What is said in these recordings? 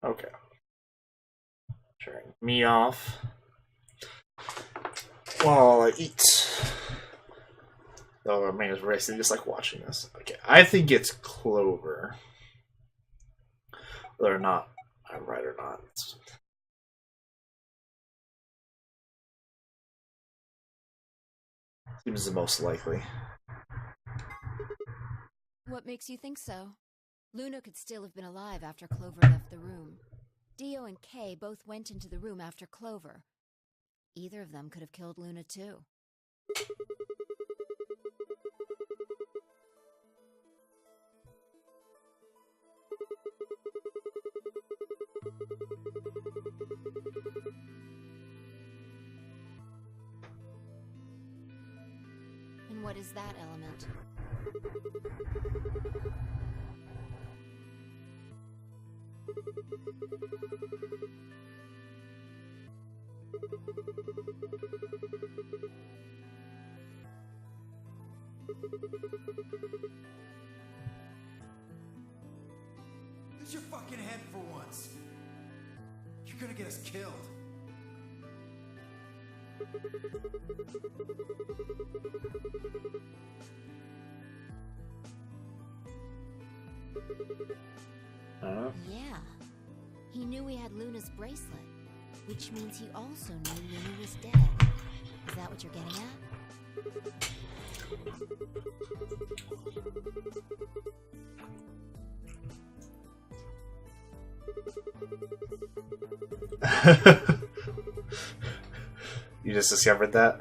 Okay. Turning me off while I eat. Oh man, it's racing just like watching this. Okay, I think it's Clover. Whether or not I'm right or not. Seems the most likely. What makes you think so? Luna could still have been alive after Clover left the room. Dio and Kay both went into the room after Clover. Either of them could have killed Luna too. And what is that element? Use your fucking head for once. You're gonna get us killed. Yeah. He knew we had Luna's bracelet, which means he also knew Luna was dead. Is that what you're getting at? You just discovered that?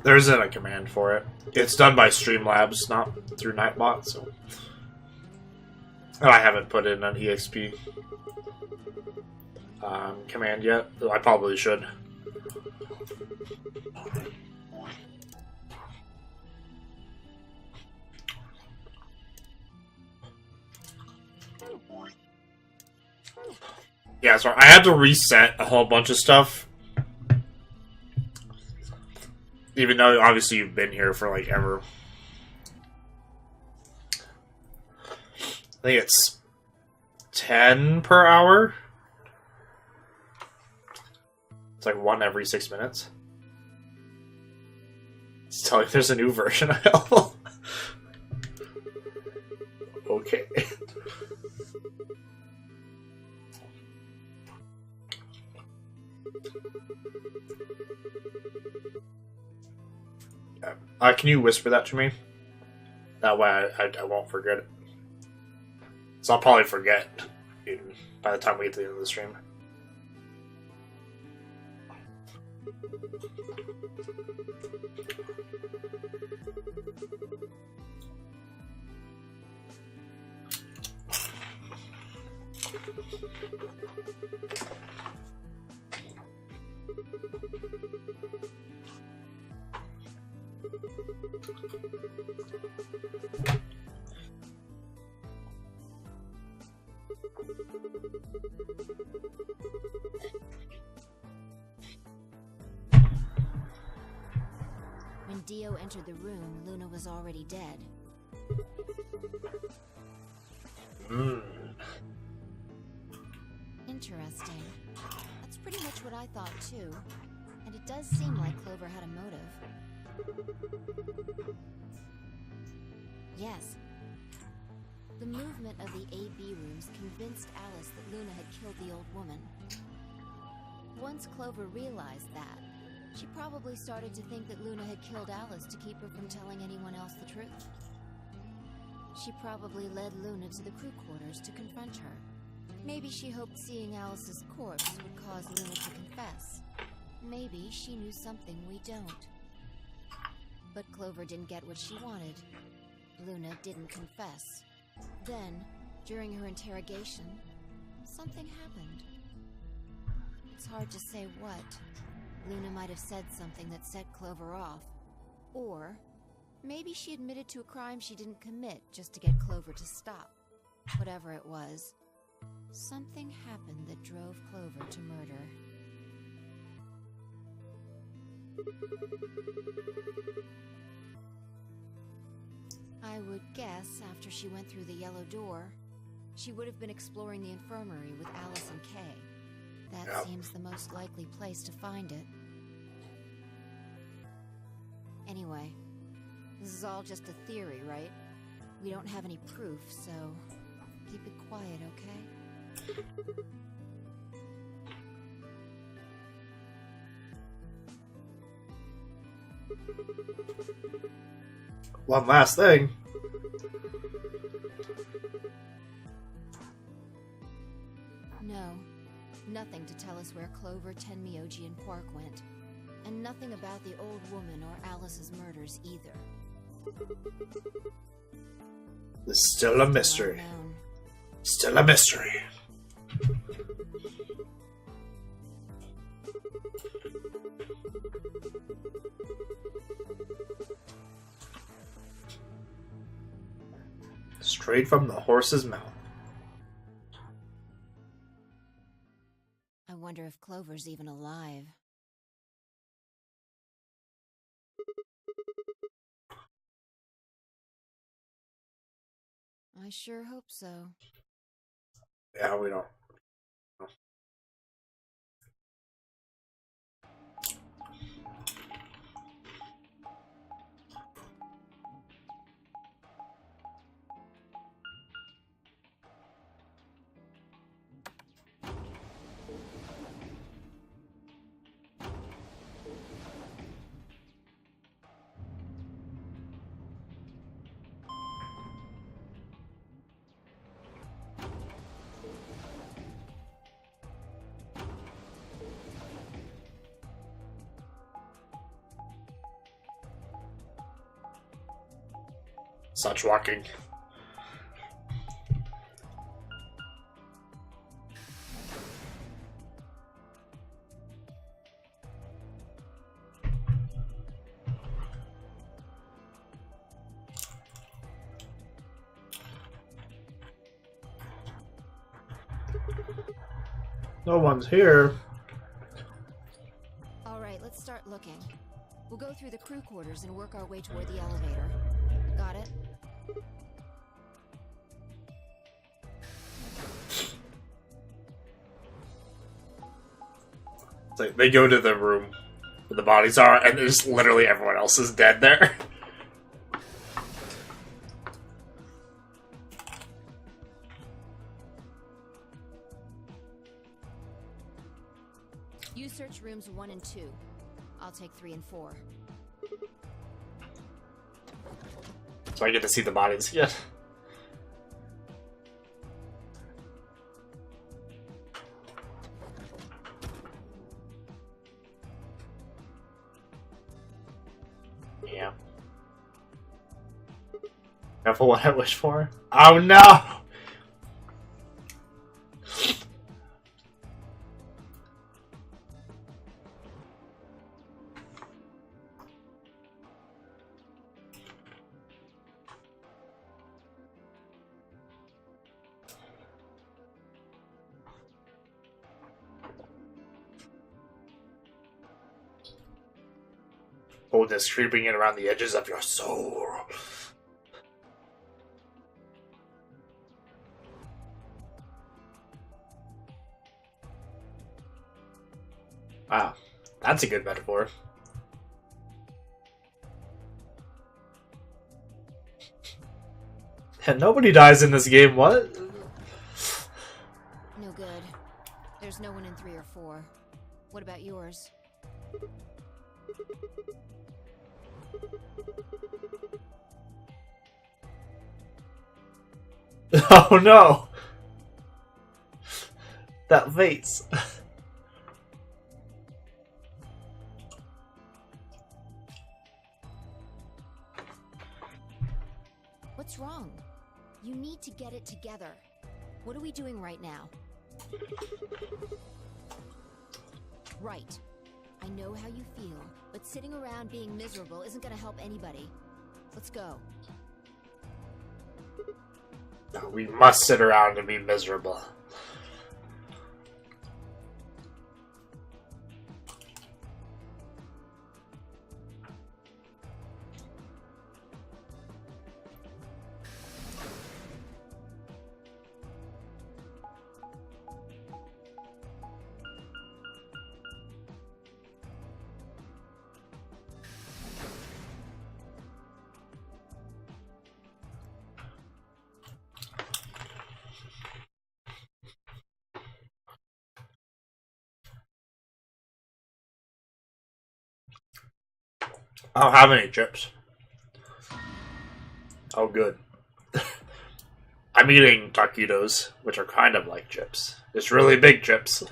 There isn't a command for it. It's done by Streamlabs, not through Nightbot, so... I haven't put in an EXP command yet, though I probably should. Yeah, sorry. I had to reset a whole bunch of stuff. Even though, obviously, you've been here for, like, ever. I think it's 10 per hour. It's like 1 every 6 minutes. It's telling there's a new version available. Okay. Can you whisper that to me? That way I won't forget it. So I'll probably forget by the time we get to the end of the stream. When Dio entered the room, Luna was already dead. Interesting. That's pretty much what I thought too. And it does seem like Clover had a motive. Yes. The movement of the A-B rooms convinced Alice that Luna had killed the old woman. Once Clover realized that, she probably started to think that Luna had killed Alice to keep her from telling anyone else the truth. She probably led Luna to the crew quarters to confront her. Maybe she hoped seeing Alice's corpse would cause Luna to confess. Maybe she knew something we don't. But Clover didn't get what she wanted. Luna didn't confess. Then, during her interrogation, something happened. It's hard to say what. Luna might have said something that set Clover off. Or maybe she admitted to a crime she didn't commit just to get Clover to stop. Whatever it was, something happened that drove Clover to murder. I would guess after she went through the yellow door, she would have been exploring the infirmary with Alice and Kay. That seems the most likely place to find it. Anyway, this is all just a theory, right? We don't have any proof, so keep it quiet, okay? One last thing. No, nothing to tell us where Clover, Tenmyoji, and Quark went. And nothing about the old woman or Alice's murders either. It's still a mystery. Still a mystery. Straight from the horse's mouth. I wonder if Clover's even alive. I sure hope so. Yeah, we don't. Such walking. No one's here. All right, let's start looking. We'll go through the crew quarters and work our way toward the elevator. Got it? It's like they go to the room where the bodies are, and there's literally everyone else is dead there. You search rooms 1 and 2. I'll take 3 and 4. So I get to see the bodies again. Yeah. Careful what I wish for. Oh no! Coldness creeping in around the edges of your soul. Wow, that's a good metaphor. And nobody dies in this game, what? No good. There's no one in 3 or 4. What about yours? Oh no! That face. What's wrong? You need to get it together. What are we doing right now? Right. I know how you feel, but sitting around being miserable isn't gonna help anybody. Let's go. No, we must sit around and be miserable. I don't have any chips. Oh, good. I'm eating taquitos, which are kind of like chips. It's really big chips.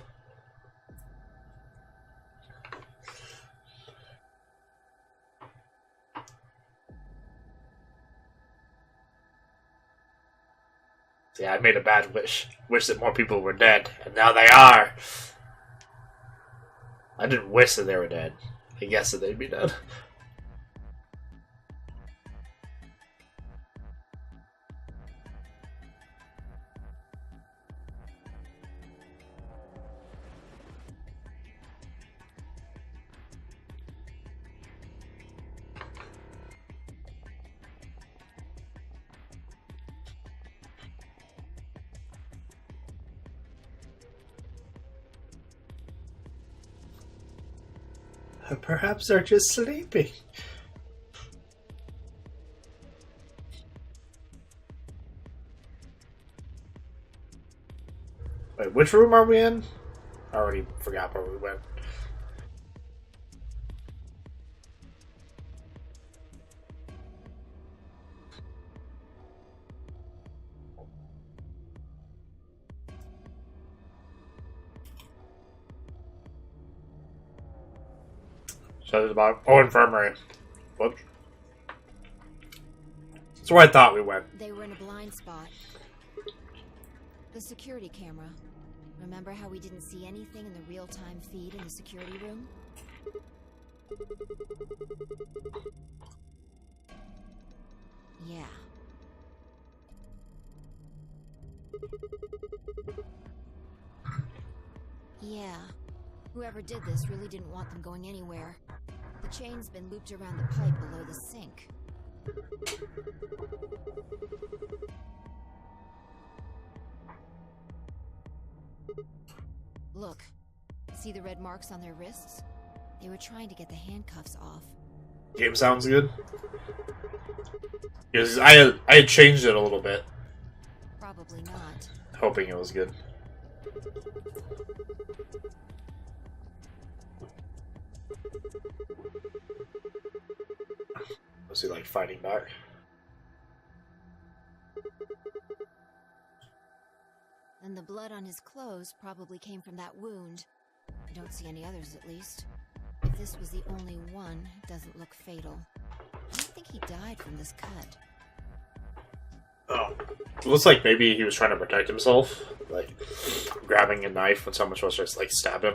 Yeah, I made a bad wish. Wish that more people were dead, and now they are. I didn't wish that they were dead. I guess that they'd be dead. Perhaps they're just sleeping. Wait, which room are we in? I already forgot where we went. So there's about infirmary. Whoops. That's where I thought we went. They were in a blind spot. The security camera. Remember how we didn't see anything in the real-time feed in the security room? Yeah. Yeah. Whoever did this really didn't want them going anywhere. The chain's been looped around the pipe below the sink. Look. See the red marks on their wrists? They were trying to get the handcuffs off. Game sounds good. Because I had changed it a little bit. Probably not. Hoping it was good. Was he like fighting back? And the blood on his clothes probably came from that wound. I don't see any others, at least. If this was the only one, it doesn't look fatal. I don't think he died from this cut. Oh. It looks like maybe he was trying to protect himself. Like, grabbing a knife when someone's supposed to just, like, stab him.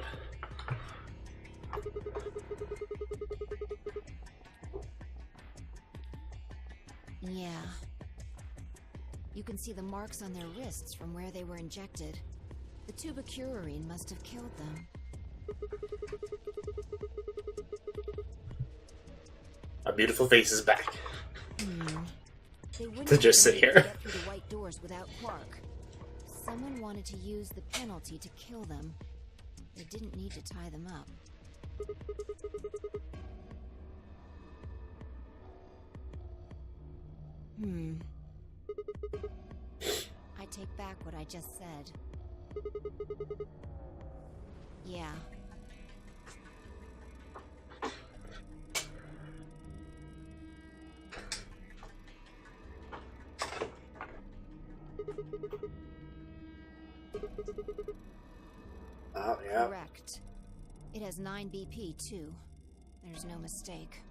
Yeah. You can see the marks on their wrists from where they were injected. The tubicurine must have killed them. A beautiful face is back. They wouldn't To just have sit been able here. to get through the white doors without Quark. Someone wanted to use the penalty to kill them. They didn't need to tie them up. I take back what I just said. Yeah. Oh, yeah. Correct. It has 9 BP, too. There's no mistake.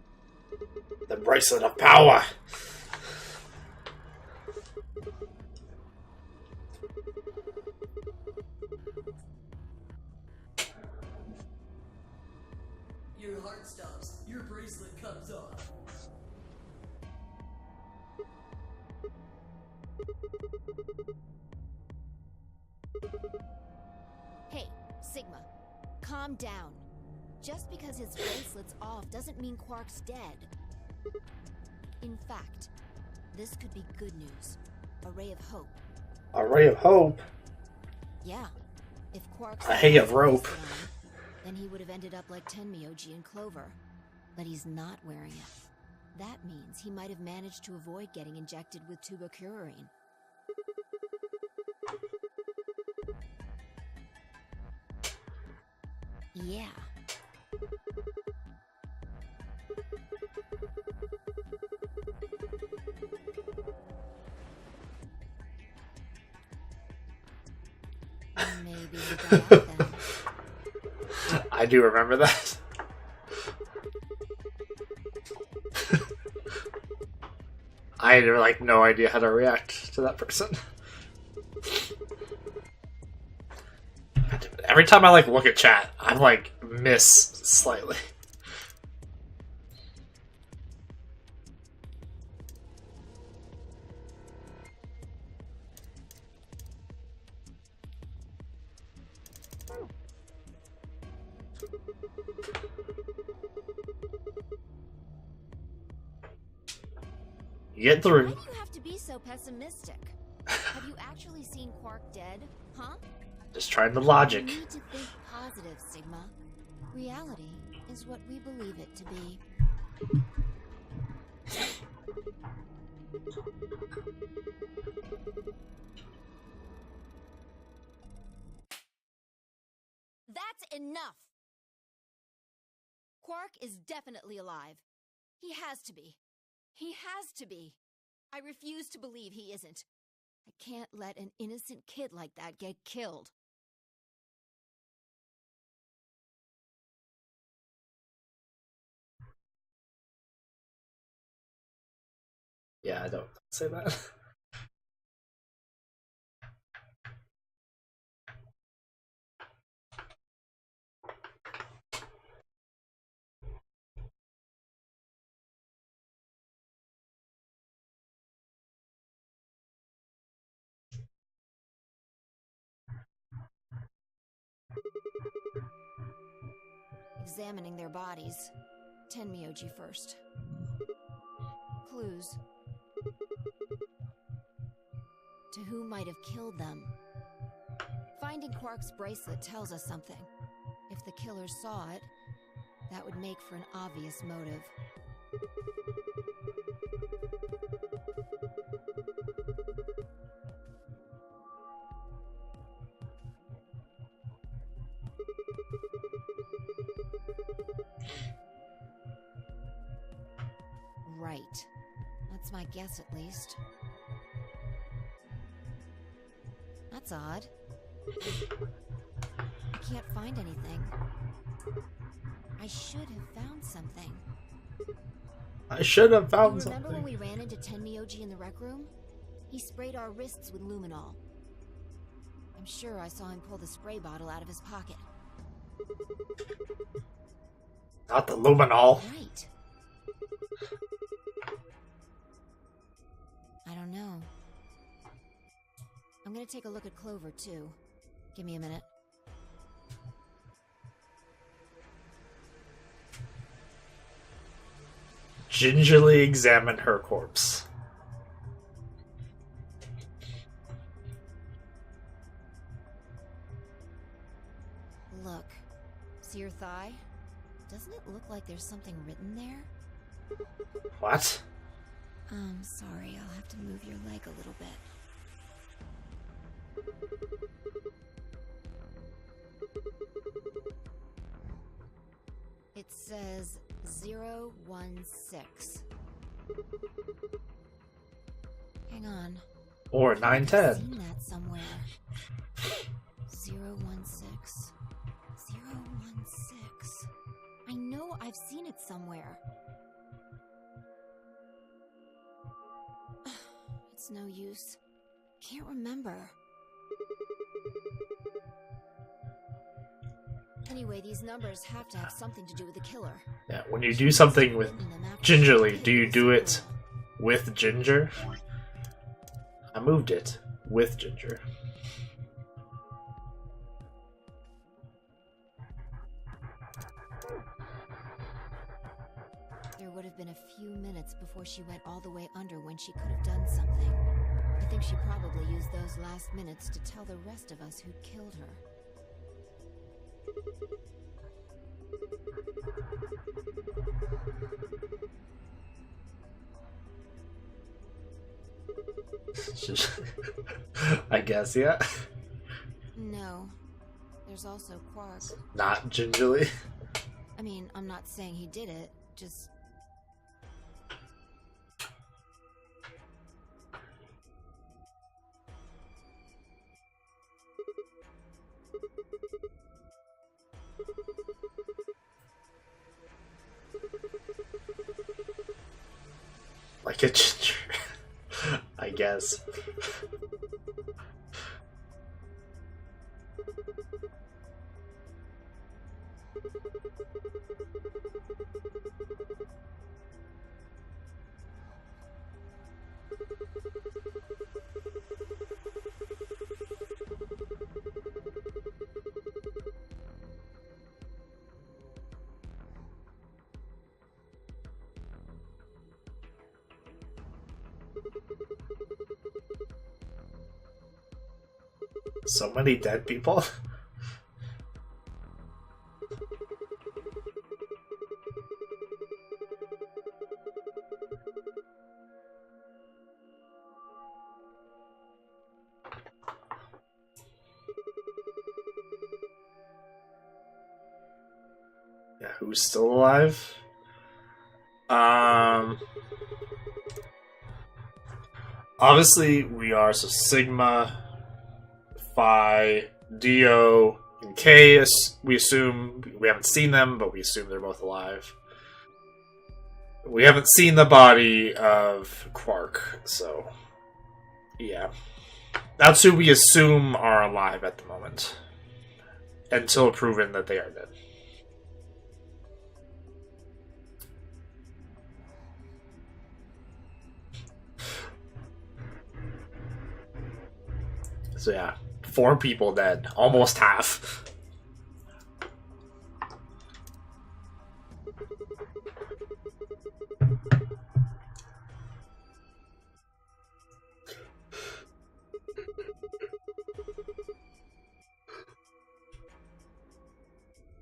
The bracelet of power. calm down. Just because his bracelet's off doesn't mean Quark's dead. In fact, this could be good news. A ray of hope. A ray of hope? Yeah. If Quark's a hay of rope. Then he would have ended up like Tenmyoji and Clover. But he's not wearing it. That means he might have managed to avoid getting injected with tubocurarine. Yeah. Maybe he got out then. I do remember that. I had like no idea how to react to that person. Every time I like look at chat, I like miss slightly. You get through. Why do you have to be so pessimistic? Have you actually seen Quark dead? Huh? Just trying the logic. You need to think positive, Sigma. Reality is what we believe it to be. That's enough! Quark is definitely alive. He has to be. He has to be. I refuse to believe he isn't. I can't let an innocent kid like that get killed. Yeah, I don't say that. Examining their bodies. Tenmyoji first. Clues. To who might have killed them? Finding Quark's bracelet tells us something. If the killers saw it, that would make for an obvious motive. Right. That's my guess, at least. That's odd. I can't find anything. I should have found something. I should have found You something. remember when we ran into Tenmyoji in the rec room? He sprayed our wrists with luminol. I'm sure I saw him pull the spray bottle out of his pocket. Not the luminol. Right. I don't know. I'm gonna take a look at Clover, too. Give me a minute. Gingerly examine her corpse. Look. See your thigh? Doesn't it look like there's something written there? What? Sorry, I'll have to move your leg a little bit. It says 016. Hang on. Or I've 910. seen that somewhere. 016. 016. I know I've seen it somewhere. It's no use. Can't remember. Anyway, these numbers have to have something to do with the killer. Yeah, when you do something with gingerly, do you do it with ginger? I moved it with ginger. have been a few minutes before she went all the way under when she could have done something. I think she probably used those last minutes to tell the rest of us who'd killed her. I guess, yeah. No. There's also Quark. Not gingerly. I mean, I'm not saying he did it, just... Like a ginger. I guess. So many dead people. Yeah, who's still alive? Obviously we are, so Sigma, Phi, Dio, and K, we assume, we haven't seen them, but we assume they're both alive. We haven't seen the body of Quark, so yeah. That's who we assume are alive at the moment. Until proven that they are dead. So yeah, 4 people dead, almost half.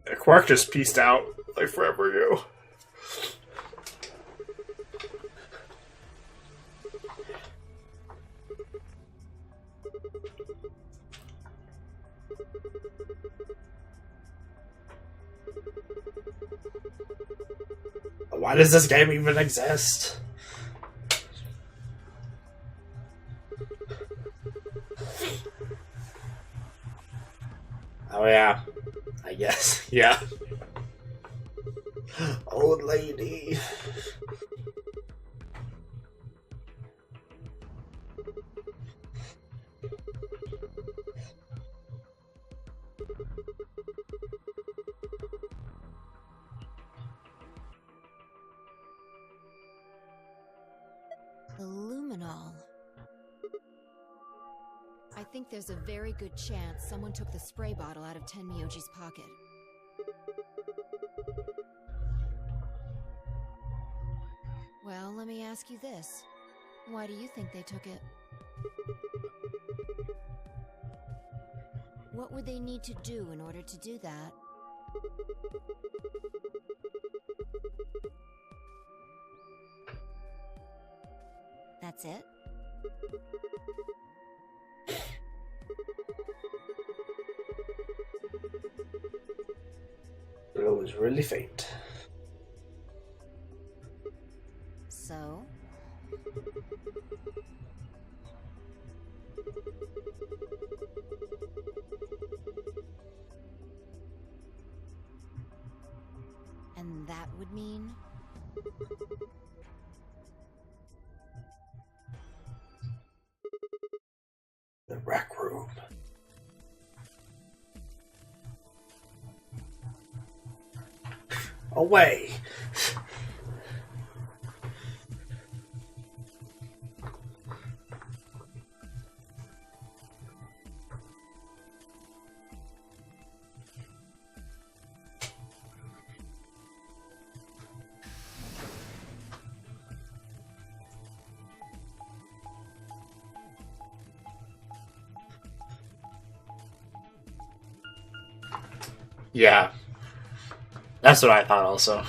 Yeah, Quark just pieced out like forever ago. Why does this game even exist? Oh yeah, I guess, yeah. Old lady. The luminol. I think there's a very good chance someone took the spray bottle out of Tenmyoji's pocket. Well, let me ask you this. Why do you think they took it? What would they need to do in order to do that? That's it? It was really faint. So? And that would mean? The rec room. Away. Yeah, that's what I thought also.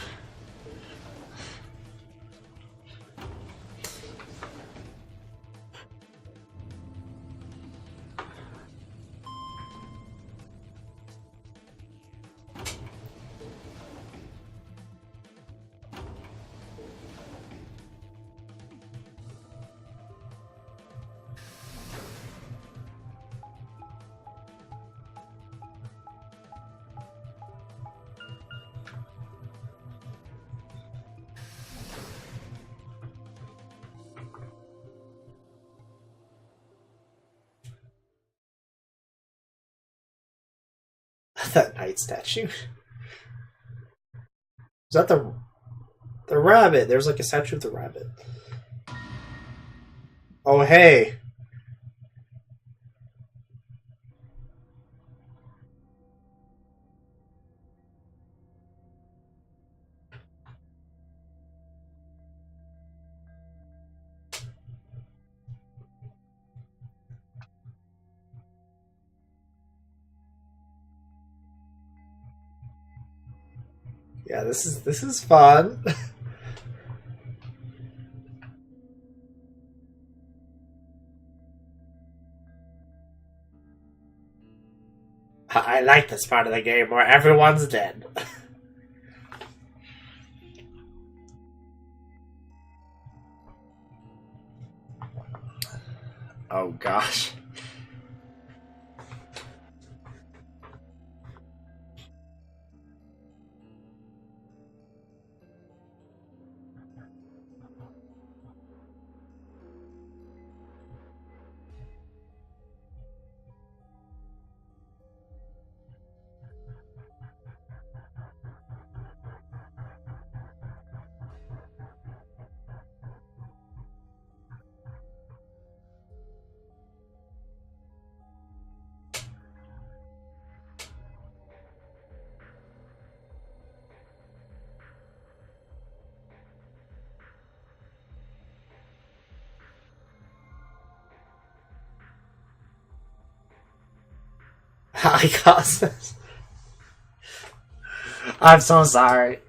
That knight statue. Is that the rabbit? There's like a statue of the rabbit. Oh hey. Yeah, this is fun. I like this part of the game where everyone's dead. Oh gosh. I got this. I'm so sorry.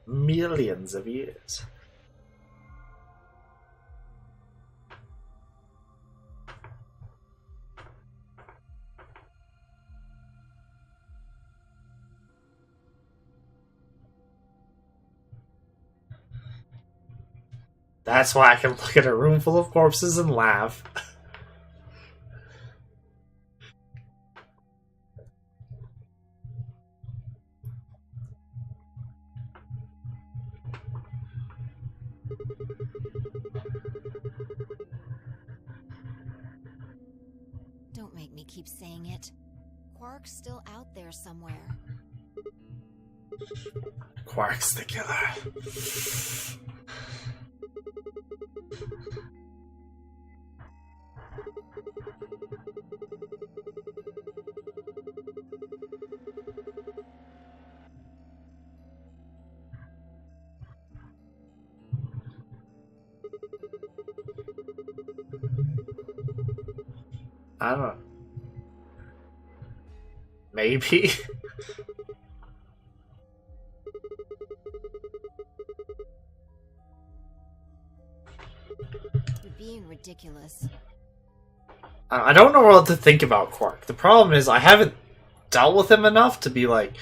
Millions of years. That's why I can look at a room full of corpses and laugh. Don't make me keep saying it. Quark's still out there somewhere. Quark's the killer. I don't know. Maybe. You're being ridiculous. I don't know what to think about Quark. The problem is I haven't dealt with him enough to be like,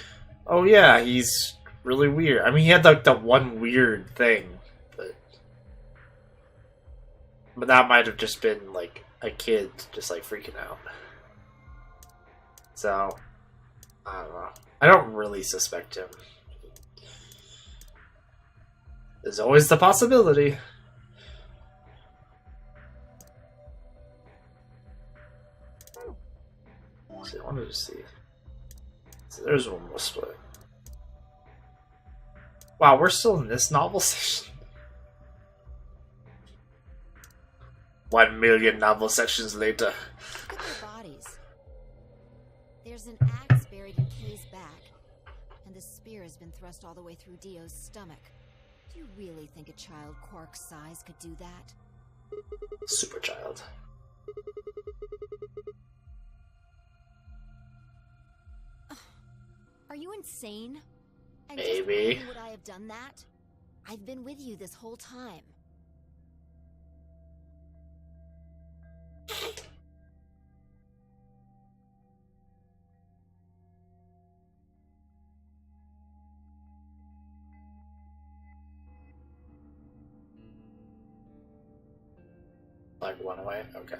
oh yeah, he's really weird. I mean, he had like that one weird thing, but that might have just been like a kid just like freaking out. So I don't know. I don't really suspect him. There's always the possibility. So I wanted to see. So there's one more split. Wow, we're still in this novel section. 1,000,000 novel sections later. Look at their bodies. There's an axe buried in Kay's back, and the spear has been thrust all the way through Dio's stomach. Do you really think a child Quark's size could do that? Super child. Are you insane? And Maybe. just would I have done that? I've been with you this whole time. Like one away? Okay.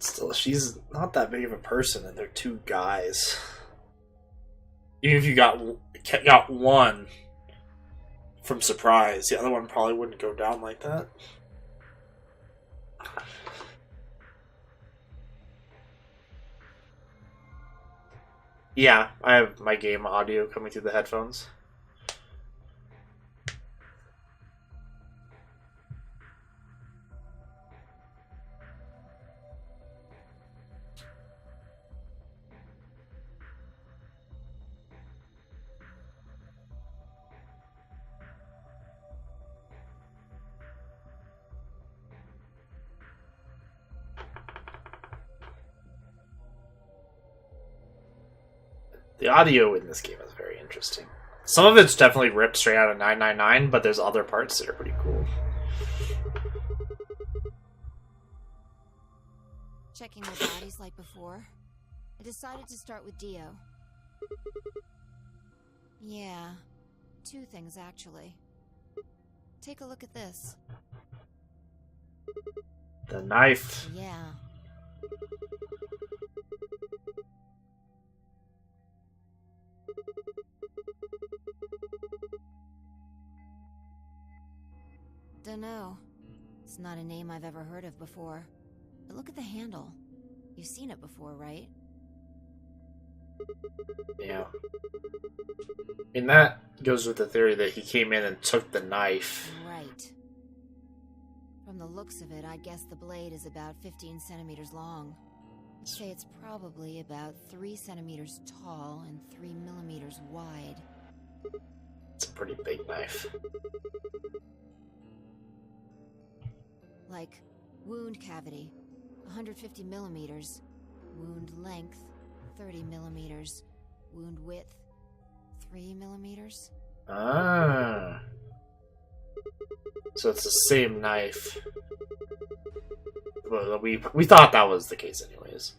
Still, she's not that big of a person, and they're two guys. Even if you got one from surprise, the other one probably wouldn't go down like that. Yeah, I have my game audio coming through the headphones. The audio in this game is very interesting. Some of it's definitely ripped straight out of 999, but there's other parts that are pretty cool. Checking their bodies like before, I decided to start with Dio. Yeah, two things actually. Take a look at this. The knife. Yeah. Dunno. It's not a name I've ever heard of before. But look at the handle. You've seen it before, right? Yeah. And that goes with the theory that he came in and took the knife. Right. From the looks of it, I guess the blade is about 15 centimeters long. I'd say it's probably about 3 centimeters tall and 3 millimeters wide. It's a pretty big knife. Like, wound cavity, 150 millimeters. Wound length, 30 millimeters. Wound width, 3 millimeters. Ah. So it's the same knife. Well, we thought that was the case anyways.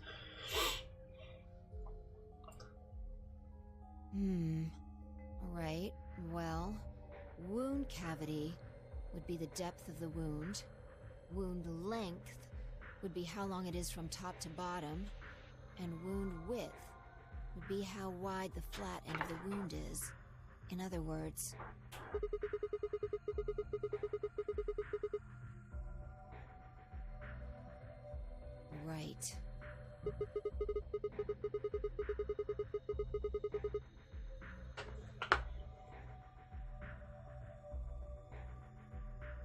Right. Well, wound cavity would be the depth of the wound. Wound length would be how long it is from top to bottom. And wound width would be how wide the flat end of the wound is. In other words... Right.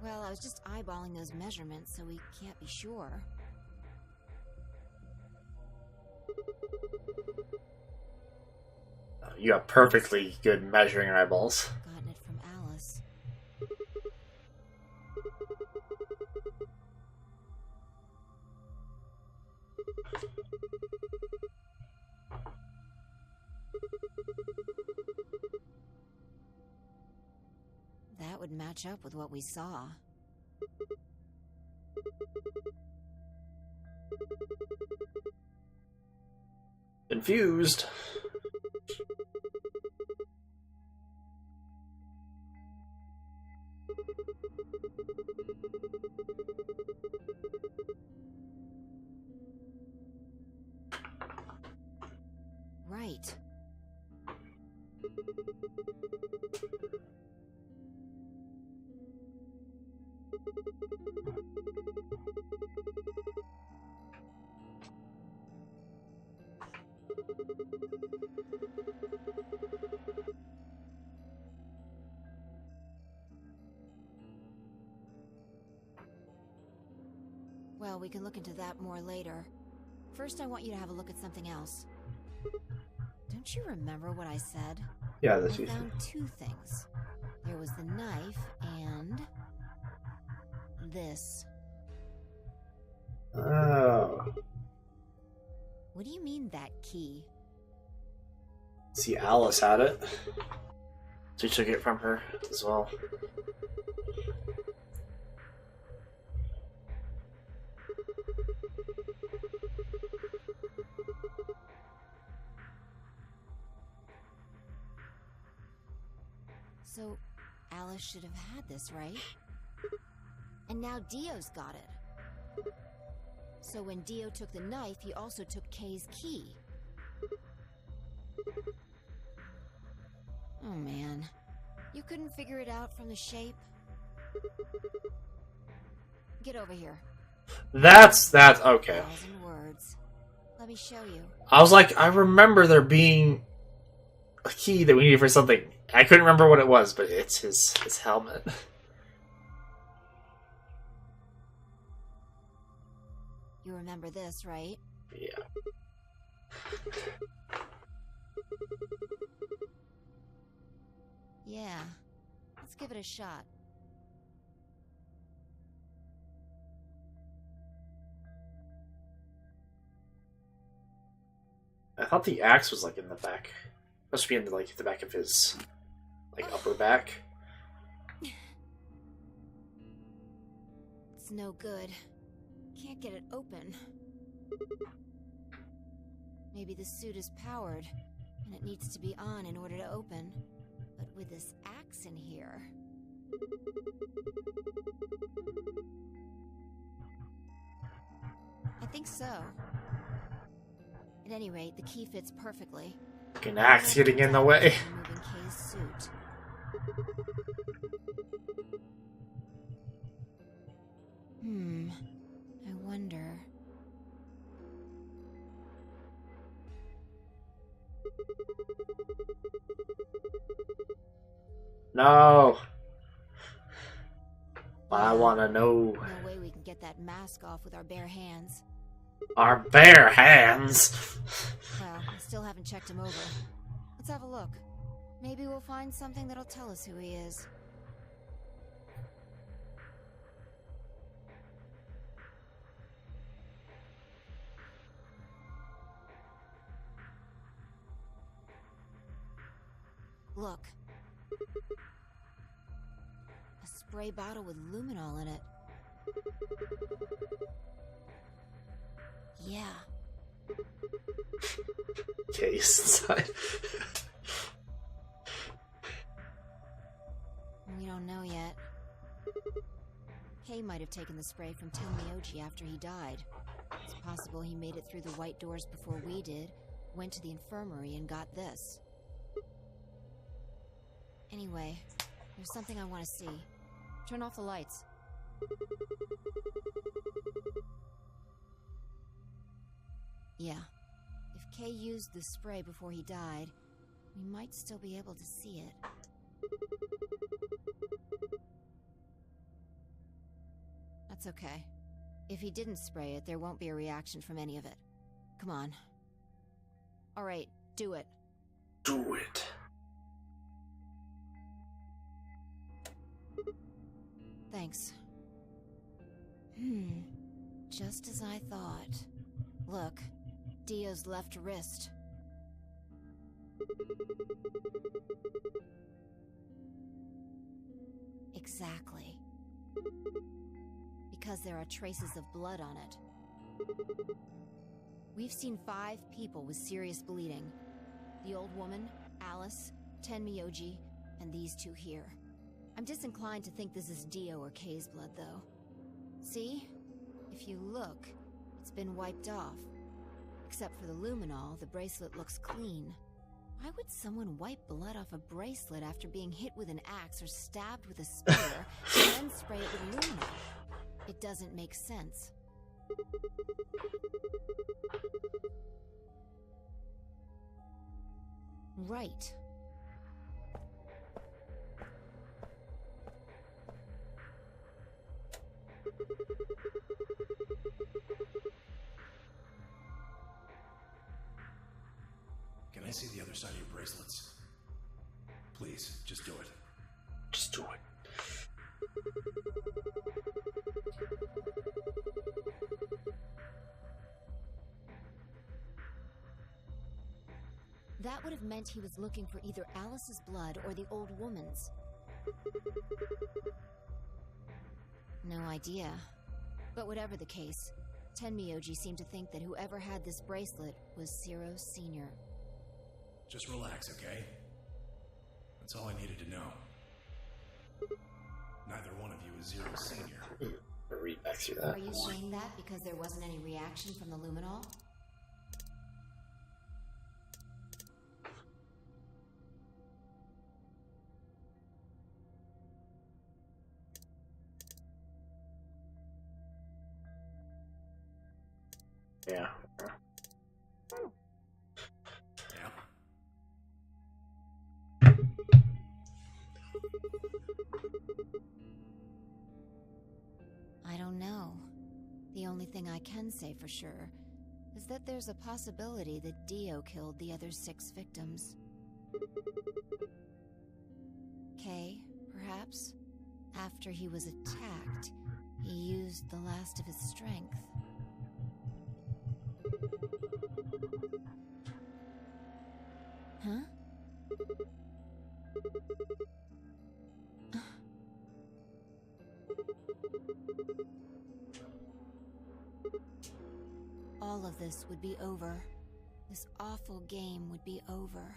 Well, I was just eyeballing those measurements, so we can't be sure. You have perfectly good measuring eyeballs. Gotten it from Alice. That would didn't match up with what we saw. Confused. Right. Well, we can look into that more later. First, I want you to have a look at something else. Don't you remember what I said? Yeah, I found two things. There was the knife and... this. Oh. What do you mean, that key? See, Alice had it. She took it from her as well. So, Alice should have had this, right? And now Dio's got it. So when Dio took the knife, he also took Kay's key. Oh man. You couldn't figure it out from the shape? Get over here. That's okay. 1,000 words. Let me show you. I was like, I remember there being a key that we needed for something. I couldn't remember what it was, but it's his helmet. You remember this, right? Yeah. Yeah. Let's give it a shot. I thought the axe was like in the back. Must be in the back of his upper back. It's no good. Can't get it open. Maybe the suit is powered, and it needs to be on in order to open. But with this axe in here... I think so. At any rate, the key fits perfectly. An axe getting in the way. Removing Kay's suit. I wonder... No. I wanna know. No way we can get that mask off with our bare hands. Our bare hands. Well, I still haven't checked him over. Let's have a look. Maybe we'll find something that'll tell us who he is. Look. A spray bottle with luminol in it. Yeah. Case inside. We don't know yet. Kay might have taken the spray from Tim Miyoji after he died. It's possible he made it through the white doors before we did, went to the infirmary and got this. Anyway, there's something I want to see. Turn off the lights. Yeah. If Kay used the spray before he died, we might still be able to see it. That's okay. If he didn't spray it, there won't be a reaction from any of it. Come on. Alright, do it. Do it. Thanks. Just as I thought. Look, Dio's left wrist. Exactly. Because there are traces of blood on it. We've seen 5 people with serious bleeding. The old woman, Alice, Tenmyoji, and these 2 here. I'm disinclined to think this is Dio or Kay's blood, though. See? If you look, it's been wiped off. Except for the luminol, the bracelet looks clean. Why would someone wipe blood off a bracelet after being hit with an axe or stabbed with a spear, and then spray it with luminol? It doesn't make sense. Right. Can I see the other side of your bracelets? Please, just do it. Just do it. That would have meant he was looking for either Alice's blood or the old woman's. No idea. But whatever the case, Tenmyoji seemed to think that whoever had this bracelet was Zero Sr. Just relax, okay? That's all I needed to know. Neither one of you is Zero Senior. I'll read back through that. Are you saying that because there wasn't any reaction from the luminol? Yeah. Yeah. I don't know. The only thing I can say for sure is that there's a possibility that Dio killed the other 6 victims. Kay, perhaps? After he was attacked, he used the last of his strength. Huh? All of this would be over. This awful game would be over.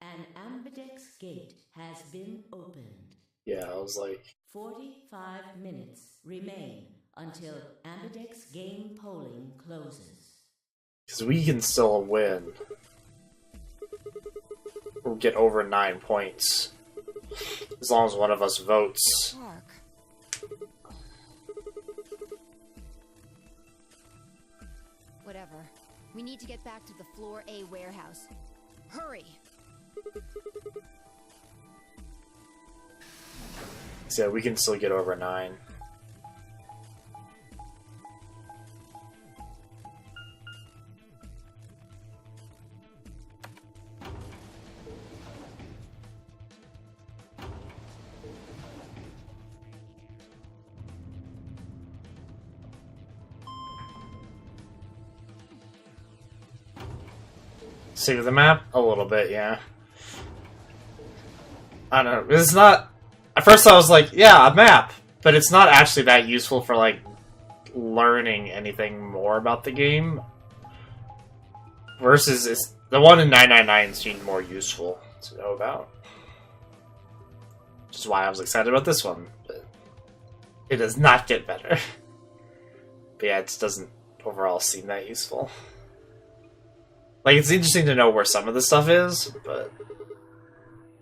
An ambidex gate has been opened. Yeah, I was like... 45 minutes remain until ambidex game polling closes. Because we can still win. Or get over 9 points. As long as one of us votes. Park. Whatever. We need to get back to the Floor A warehouse. Hurry! So yeah, we can still get over 9. Save the map? A little bit, yeah. I don't know. It's not... At first I was like, yeah, a map. But it's not actually that useful for, like, learning anything more about the game. Versus it's, the one in 999 seemed more useful to know about. Which is why I was excited about this one. But it does not get better. But yeah, it just doesn't overall seem that useful. Like, it's interesting to know where some of the stuff is, but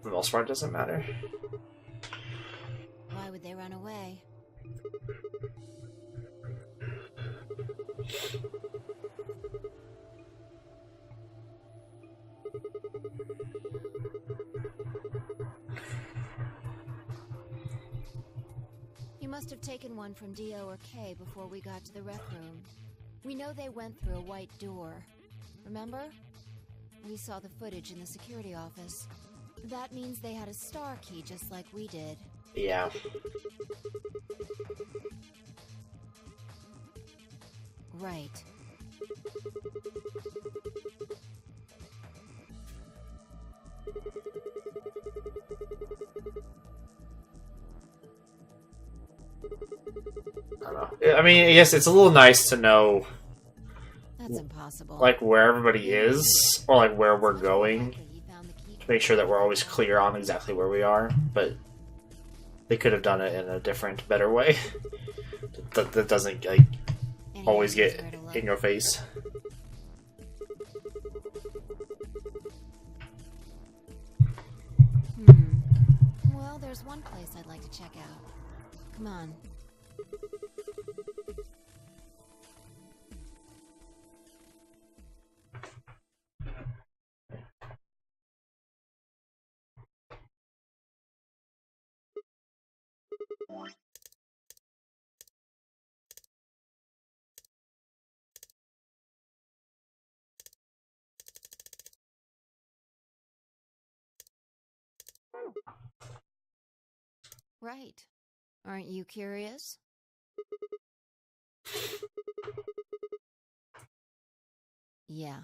for the most part, it doesn't matter. Why would they run away? You must have taken one from Dio or Kay before we got to the rec room. We know they went through a white door. Remember? We saw the footage in the security office. That means they had a star key just like we did. Yeah. Right. I don't know. I mean, I guess it's a little nice to know, That's impossible. like, where everybody is, or like where we're going, He found the key to make sure that we're always clear on exactly where we are. But they could have done it in a different, better way that doesn't like Any always ideas get where to look? in your face. Well, there's one place I'd like to check out. Come on. Right. Aren't you curious? Yeah.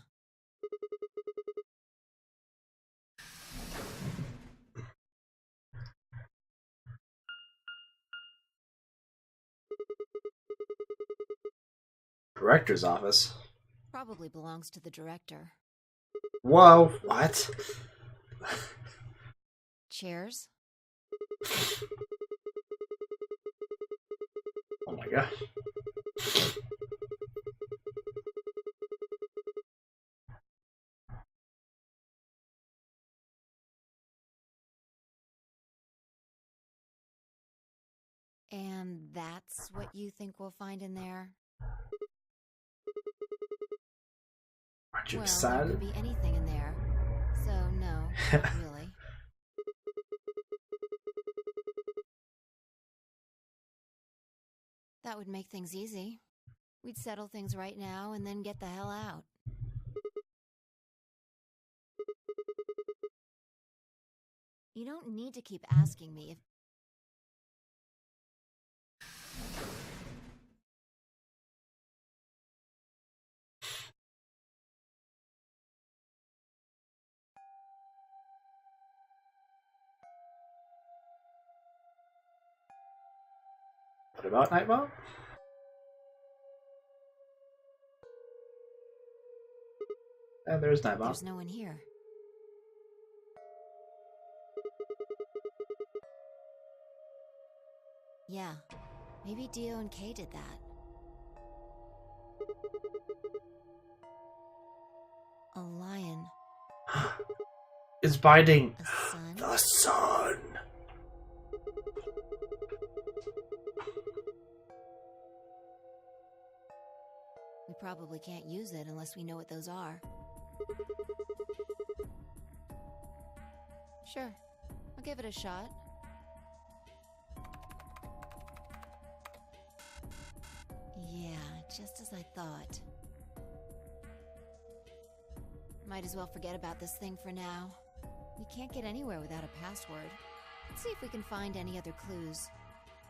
Director's office. Probably belongs to the director. Whoa! What? Chairs? Oh my god. And that's what you think we'll find in there? Aren't you Well, there excited? could be anything in there. So, no, not really. That would make things easy. We'd settle things right now and then get the hell out. You don't need to keep asking me if... What about Nightbot? And there's Nightbot. There's no one here. Yeah, maybe Dio and Kay did that. A lion. It's binding A sun? the sun. We probably can't use it unless we know what those are. Sure, I'll give it a shot. Yeah, just as I thought. Might as well forget about this thing for now. We can't get anywhere without a password. Let's see if we can find any other clues.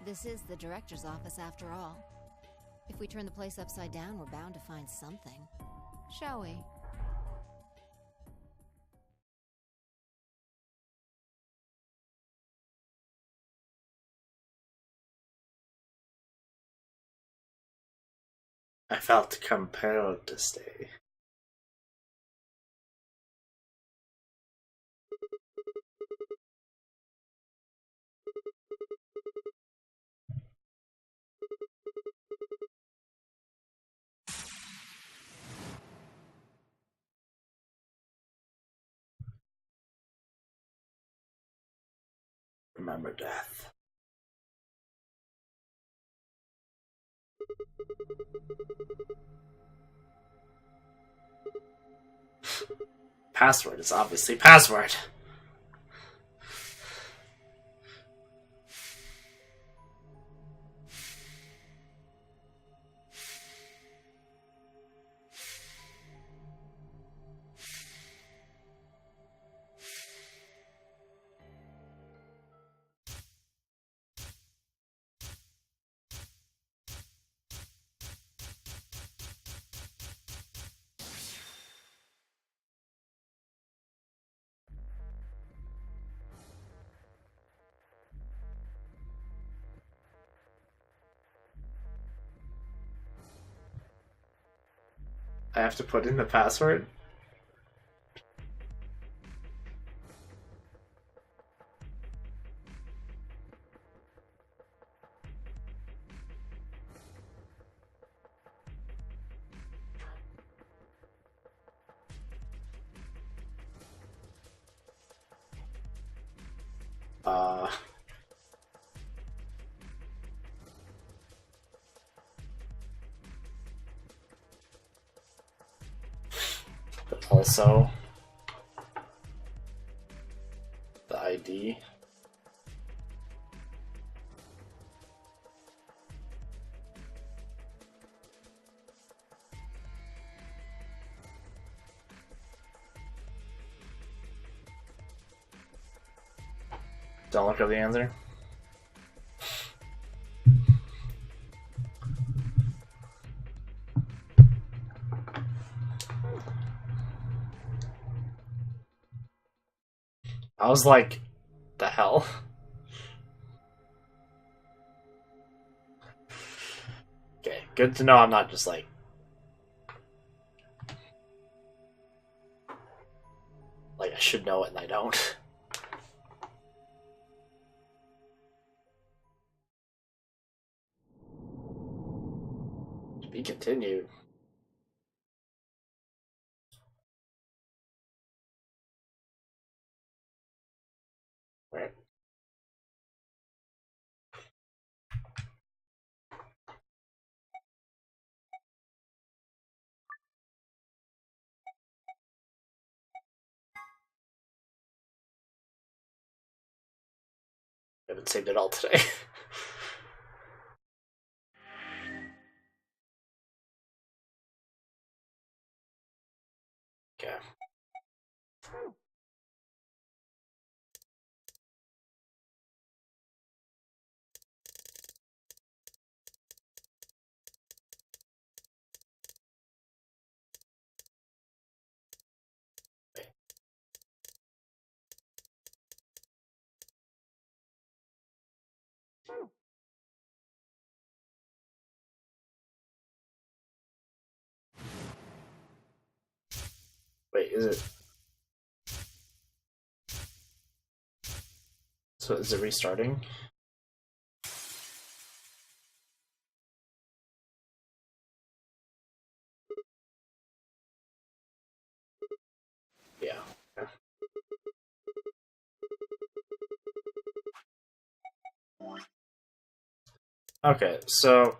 This is the director's office after all. If we turn the place upside down, we're bound to find something. Shall we? I felt compelled to stay. Remember death. Password is obviously password. I have to put in the password? But also the ID. Don't look up the answer. I was like, the hell? Okay, good to know I'm not just like... Like, I should know it and I don't. To be continued. Right. I haven't saved it all today. Okay. Wait, is it... So is it restarting? Yeah. Okay, so...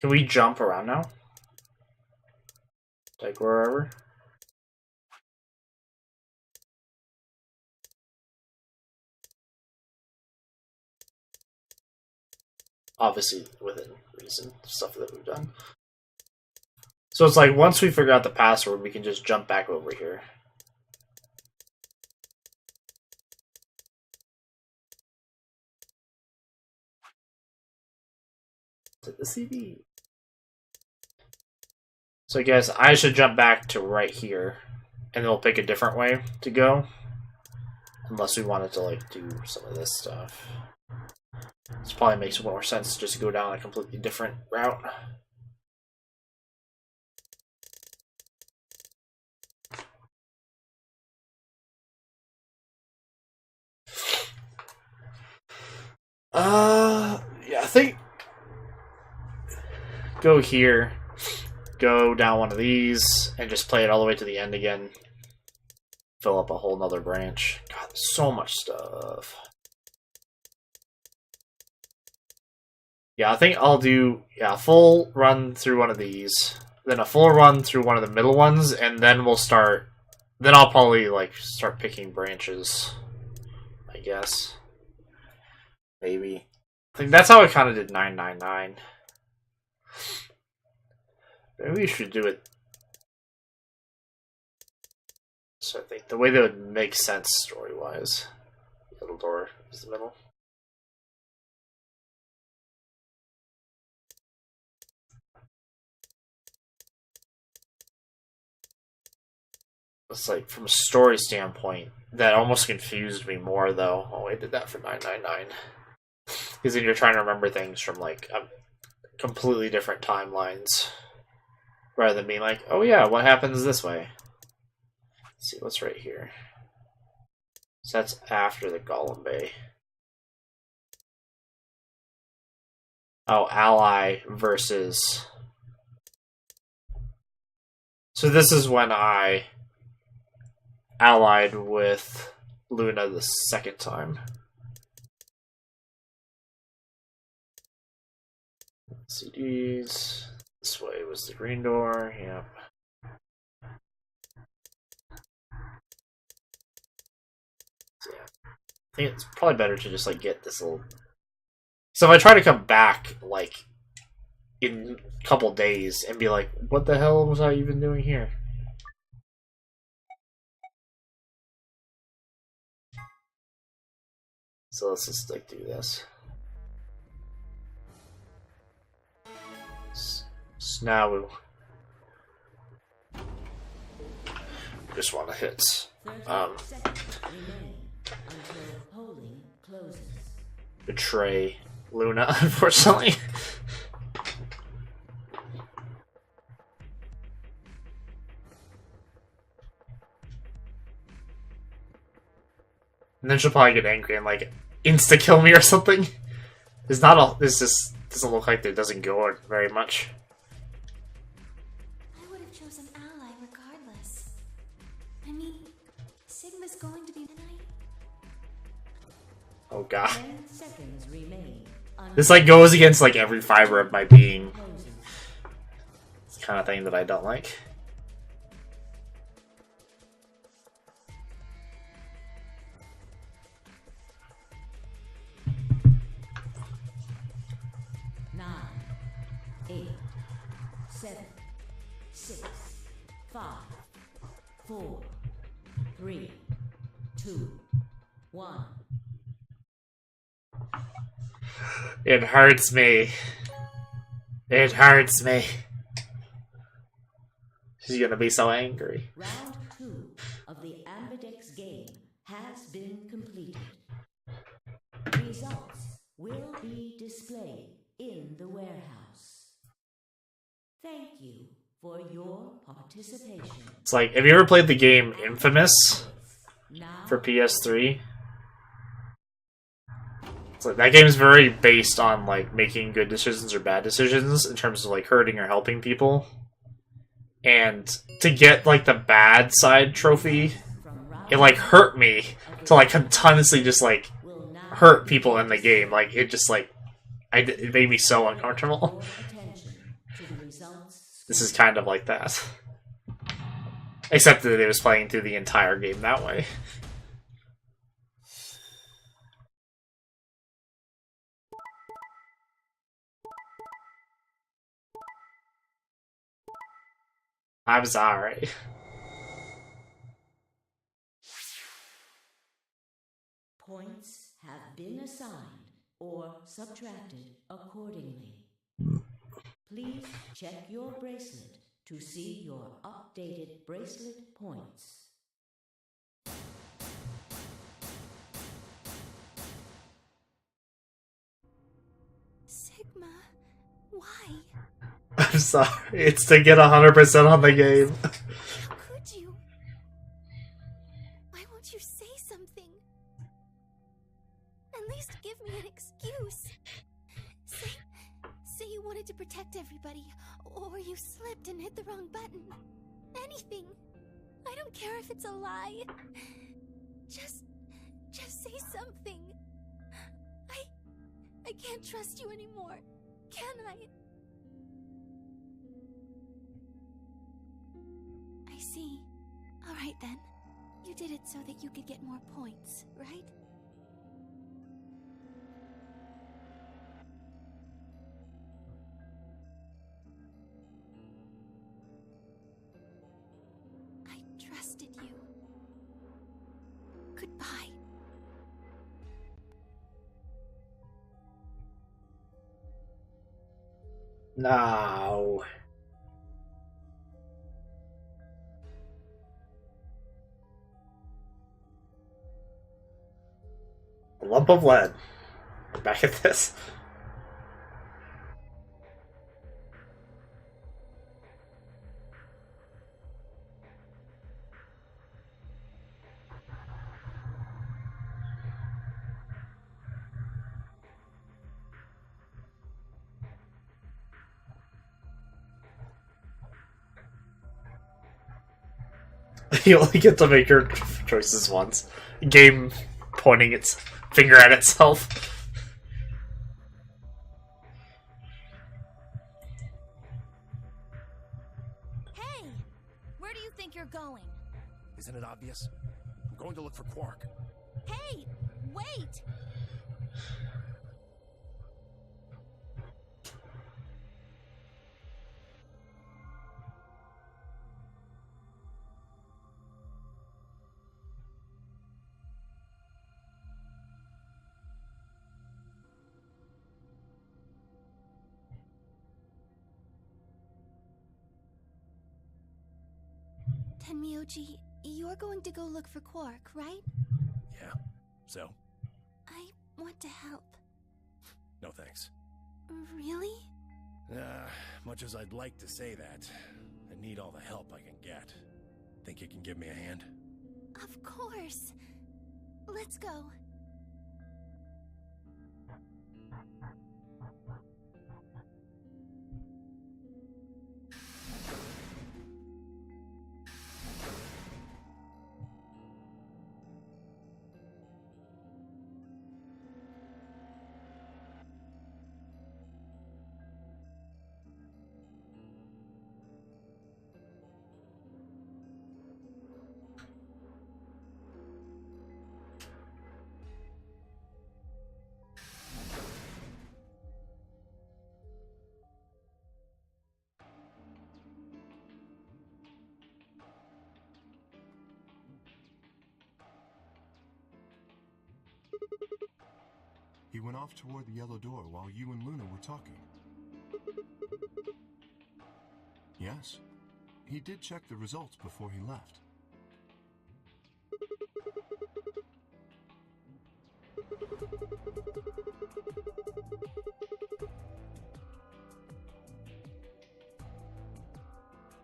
Can we jump around now? Like wherever? Obviously within reason, stuff that we've done. So it's like once we figure out the password, we can just jump back over here. To the CD. So I guess I should jump back to right here, and then we'll pick a different way to go. Unless we wanted to like do some of this stuff. This probably makes more sense just to go down a completely different route. Yeah, I think go here, go down one of these, and just play it all the way to the end again. Fill up a whole nother branch. God, there's so much stuff. Yeah, I think I'll do a full run through one of these, then a full run through one of the middle ones, and then we'll start. Then I'll probably like start picking branches, I guess. Maybe. I think that's how I kind of did 999. Maybe we should do it. So I think the way that would make sense story-wise. Little door is the middle. It's like, from a story standpoint, that almost confused me more, though. Oh, I did that for 999. Because then you're trying to remember things from, like, completely different timelines. Rather than being like, oh yeah, what happens this way? Let's see, what's right here? So that's after the Golem Bay. Oh, ally versus... So this is when I allied with Luna the second time. CDs. This way was the green door, yep. So yeah. I think it's probably better to just like get this little... So if I try to come back like in a couple days and be like, what the hell was I even doing here? So let's just like do this. So now we just want to hit betray Luna, unfortunately. And then she'll probably get angry and like insta kill me or something. There's not a. This just doesn't look like it doesn't go very much. I would have chosen ally regardless. I mean, Sigma's going to be tonight. Oh god. 10 seconds remain. This like goes against like every fiber of my being. It's the kind of thing that I don't like. Four, three, two, one. It hurts me. It hurts me. She's gonna be so angry. Round 2 of the Ambidex game has been completed. Results will be displayed in the warehouse. Thank you for your participation. It's like, have you ever played the game Infamous for PS3? It's like, that game is very based on like making good decisions or bad decisions in terms of like hurting or helping people. And to get like the bad side trophy, it like hurt me to like continuously just like hurt people in the game. Like it just like it made me so uncomfortable. This is kind of like that. Except that it was playing through the entire game that way. I'm sorry. Points have been assigned or subtracted accordingly. Please check your bracelet to see your updated bracelet points. Sigma, why? I'm sorry. It's to get 100% on the game. How could you? Why won't you say something? At least give me an excuse. Say you wanted to protect everybody, or you slipped and hit the wrong button. Anything. I don't care if it's a lie. Just say something. I can't trust you anymore, can I? I see. Alright then. You did it so that you could get more points, right? I trusted you. Goodbye. No. A lump of lead. We're back at this. You only get to make your choices once. Game pointing its finger at itself. Hey! Where do you think you're going? Isn't it obvious? I'm going to look for Quark. Hey! Wait! Tenmyoji, you're going to go look for Quark, right? Yeah. So? I want to help. No thanks. Really? Much as I'd like to say that, I need all the help I can get. Think you can give me a hand? Of course. Let's go. He went off toward the yellow door while you and Luna were talking. Yes, he did check the results before he left.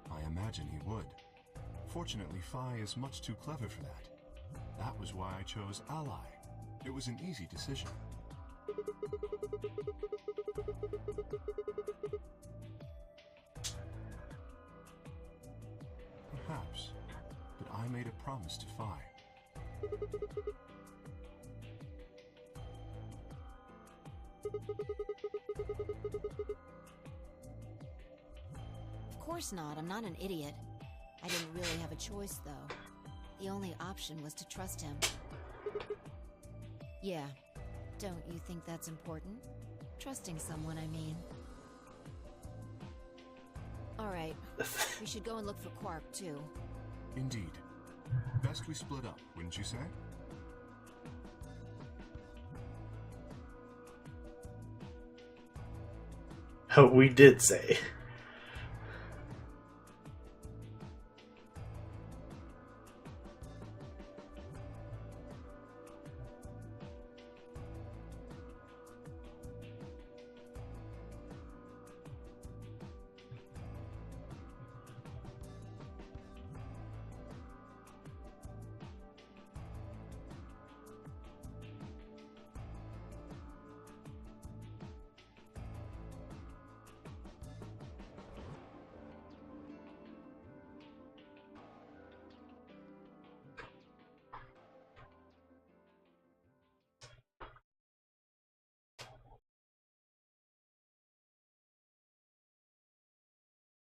I imagine he would. Fortunately, Phi is much too clever for that. That was why I chose Ally. It was an easy decision. Perhaps, but I made a promise to Phi. Of course not. I'm not an idiot. I didn't really have a choice, though. The only option was to trust him. Yeah. Don't you think that's important? Trusting someone, I mean. Alright. We should go and look for Quark, too. Indeed. Best we split up, wouldn't you say? Oh, we did say.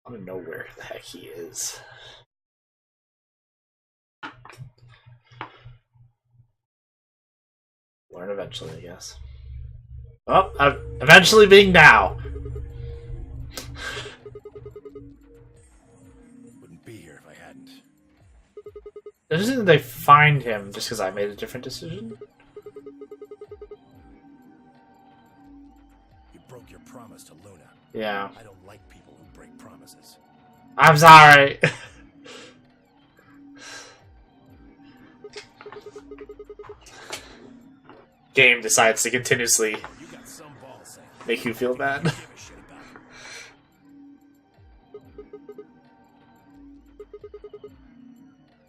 I don't know where the heck he is. Learn eventually, I guess. Oh, eventually being now. Wouldn't be here if I hadn't. Doesn't they find him just because I made a different decision? You broke your promise to Luna. Yeah. I don't like people who break promises. I'm sorry. Game decides to continuously You got some balls, Sam. make you feel bad. Give a shit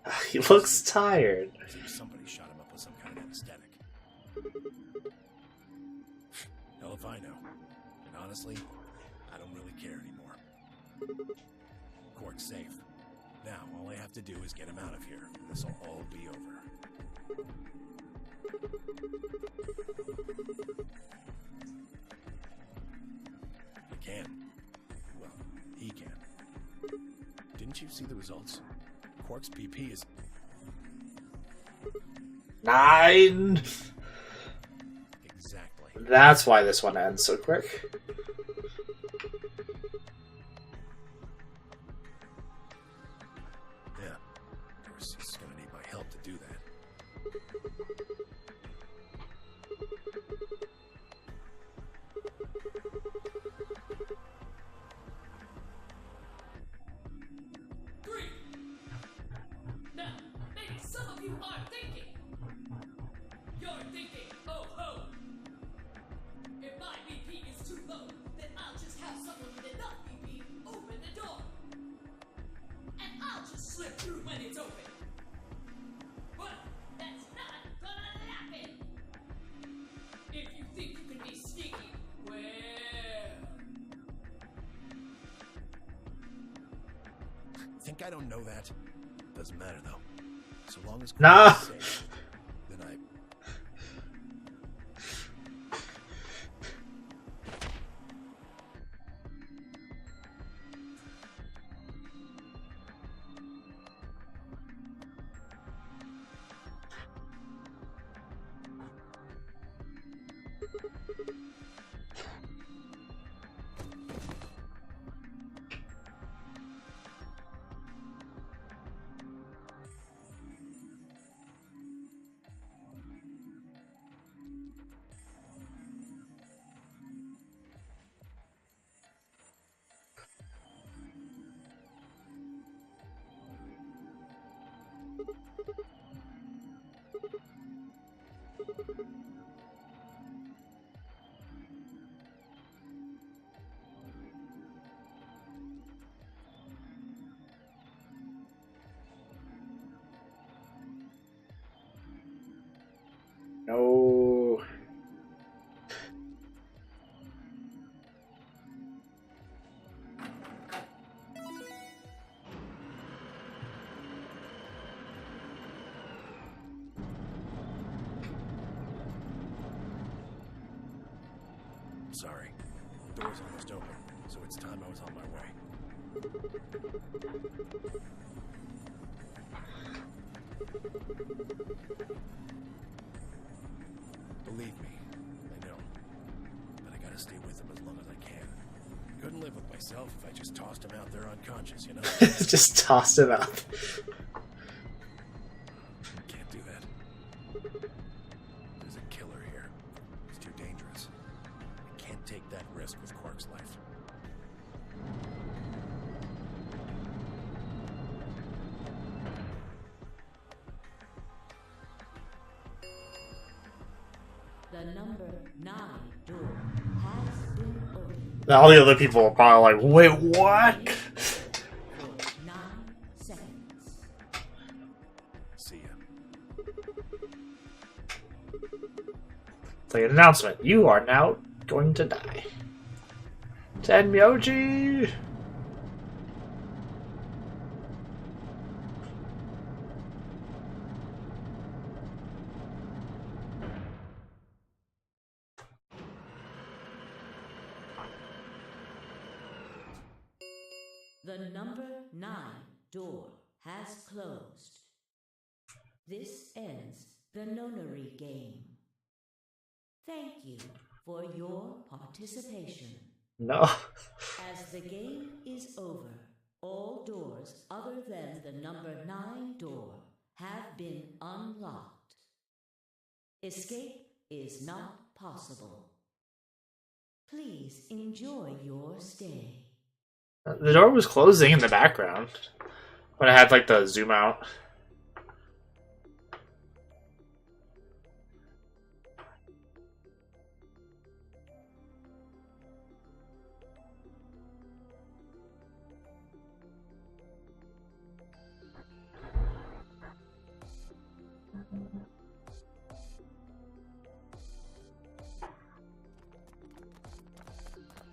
about it. He looks tired. Seems somebody shot him up with some kind of anesthetic. Hell if I know. And honestly, I don't really care anymore. Quark's safe. Now, all I have to do is get him out of here, and this'll all be over. I can. Well, he can. Didn't you see the results? Quark's BP is... 9. Exactly. That's why this one ends so quick. Yeah. Of course, he's gonna need my help to do that. Now, maybe some of you are thinking. You're thinking, oh ho. If my BP is too low, then I'll just have someone with enough BP open the door. And I'll just slip through when it's open. But that's not gonna happen. If you think you can be sneaky, well... Think I don't know that? Doesn't matter, though. So long as Nah. Quark is safe, then I... No. Sorry. Door's almost open, so it's time I was on my way. Believe me, I know. But I gotta stay with him as long as I can. Couldn't live with myself if I just tossed him out there unconscious, you know? Just tossed it up. Can't do that. There's a killer here. It's too dangerous. I can't take that risk with Quark's life. The number 9 door has been opened All the other people are probably like, wait, what? for 9 seconds. See ya. It's like an announcement. You are now going to die. Tenmyoji! The number 9 door has closed. This ends the nonary game. Thank you for your participation. No. As the game is over, all doors other than the number 9 door have been unlocked. Escape is not possible. Please enjoy your stay. The door was closing in the background when I had like the zoom out.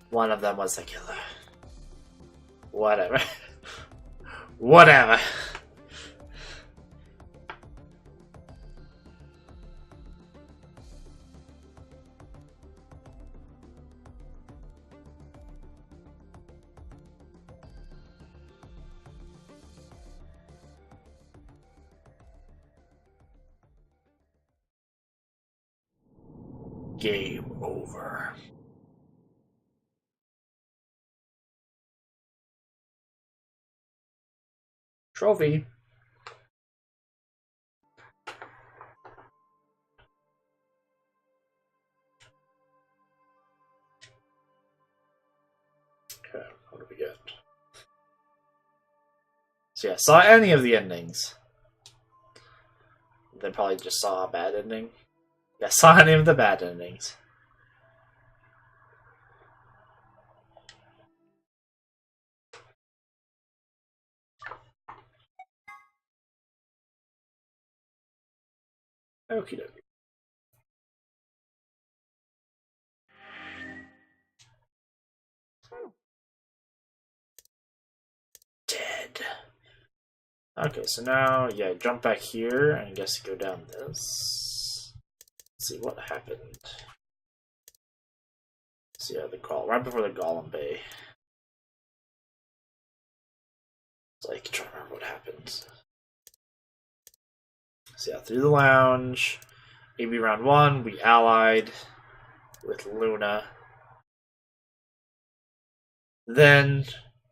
One of them was the killer. Whatever. Whatever. Game over. Trophy. Okay, what do we get? So yeah, saw any of the endings. They probably just saw a bad ending. Yeah, saw any of the bad endings. Okie dokie. Dead. Okay, so now, yeah, jump back here and I guess go down this. Let's see what happened. So yeah, the golem, right before the Golem Bay. So I can try to remember what happened. So yeah, through the lounge. AB round 1, we allied with Luna. Then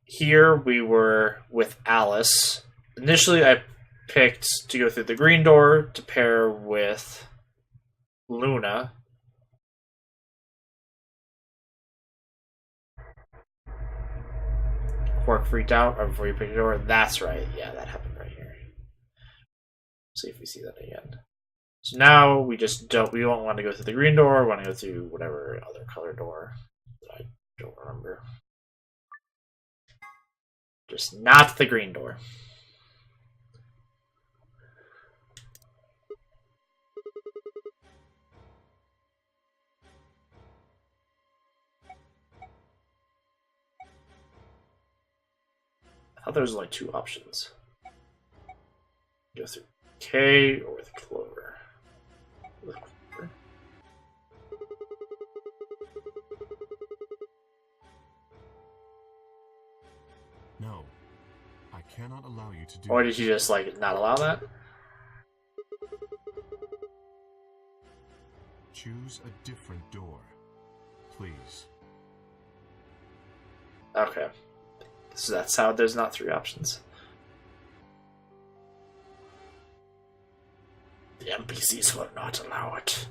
here we were with Alice. Initially I picked to go through the green door to pair with Luna. Quark freaked out right before you picked the door. That's right. Yeah, that happened right here. See if we see that again. So now we don't want to go through the green door. We want to go through whatever other color door that I don't remember. Just not the green door. I thought there was only 2 options. Go through K or with Clover. With Clover. No, I cannot allow you to do. Or did you just like not allow that? Choose a different door, please. Okay. So that's how there's not 3 options. The NPCs will not allow it.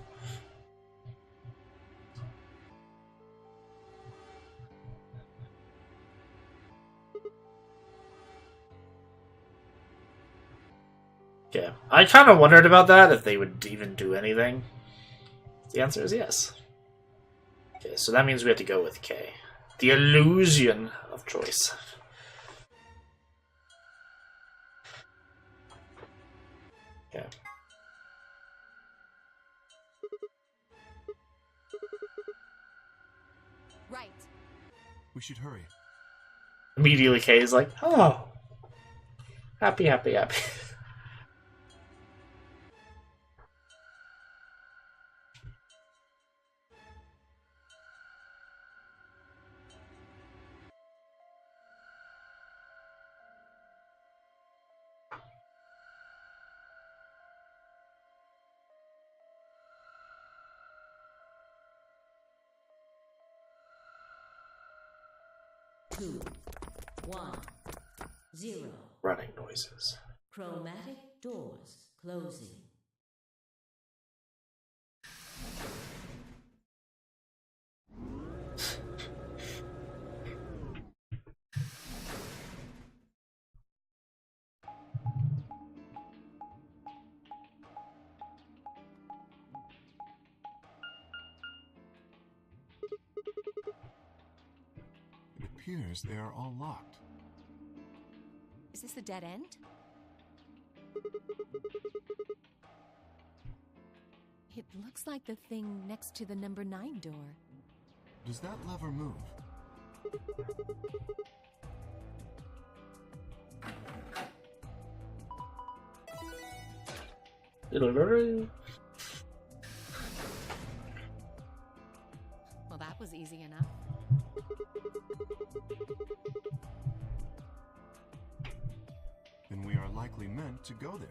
Yeah, I kind of wondered about that, if they would even do anything. The answer is yes. Okay, so that means we have to go with K. The illusion of choice. Okay. Right. We should hurry. Immediately K is like, oh. Happy, happy, happy. Two, 1, 0. Running noises. Chromatic doors closing. It appears they are all locked. Is this a dead end? It looks like the thing next to the number 9 door. Does that lever move? Well, that was easy enough. Then we are likely meant to go there.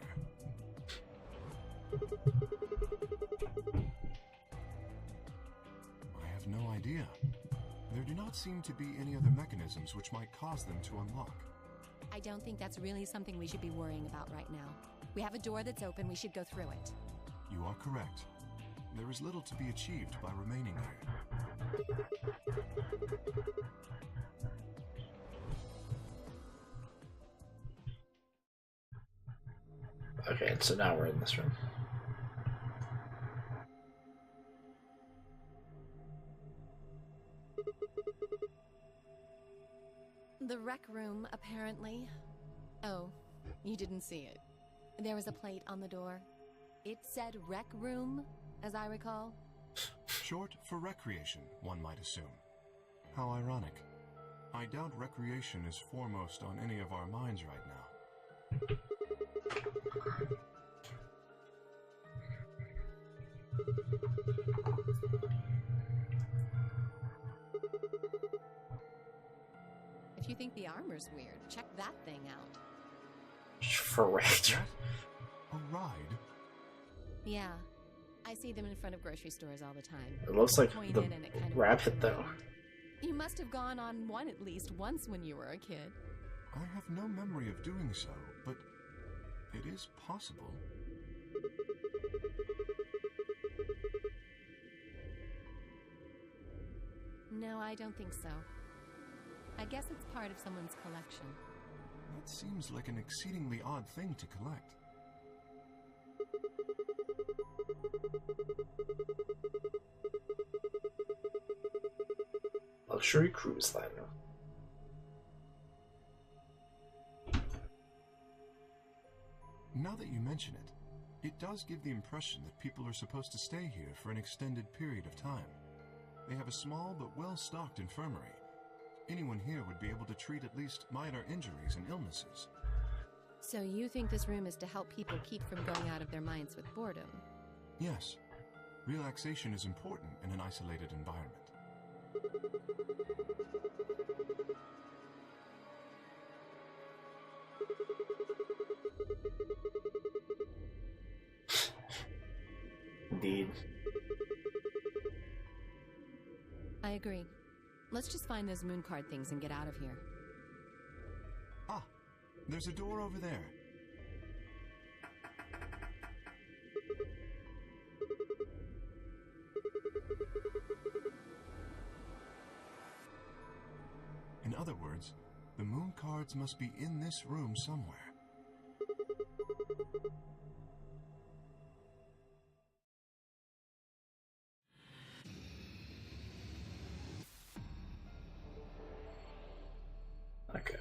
I have no idea. There do not seem to be any other mechanisms which might cause them to unlock. I don't think that's really something we should be worrying about right now. We have a door that's open, we should go through it. You are correct. There is little to be achieved by remaining here. Okay, so now we're in this room. The rec room, apparently. Oh, you didn't see it. There was a plate on the door. It said rec room, as I recall. Short for recreation, one might assume. How ironic. I doubt recreation is foremost on any of our minds right now. If you think the armor's weird, check that thing out. Correct. A ride? Yeah, I see them in front of grocery stores all the time. It looks like Point the in and it kind of rabbit, moves though. around. You must have gone on one at least once when you were a kid. I have no memory of doing so, but it is possible. No, I don't think so. I guess it's part of someone's collection. That seems like an exceedingly odd thing to collect. Luxury cruise liner. Now that you mention it, it does give the impression that people are supposed to stay here for an extended period of time. They have a small but well-stocked infirmary. Anyone here would be able to treat at least minor injuries and illnesses. So you think this room is to help people keep from going out of their minds with boredom? Yes, relaxation is important in an isolated environment. Indeed. I agree. Let's just find those moon card things and get out of here. Ah, there's a door over there. In other words, the moon cards must be in this room somewhere. Okay.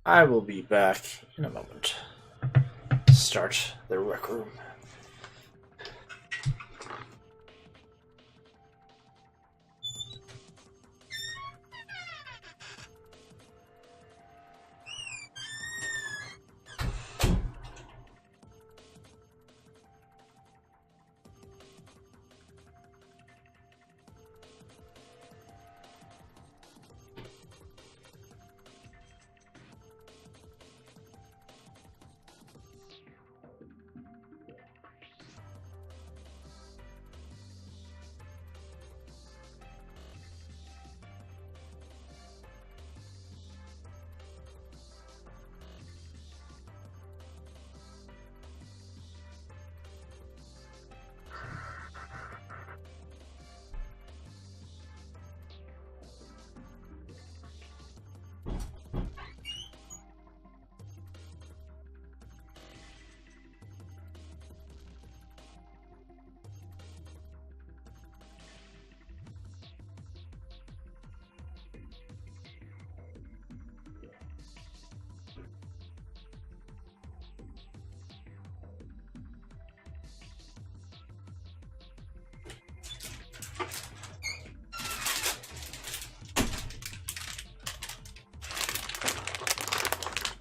I will be back in a moment. Start the rec room.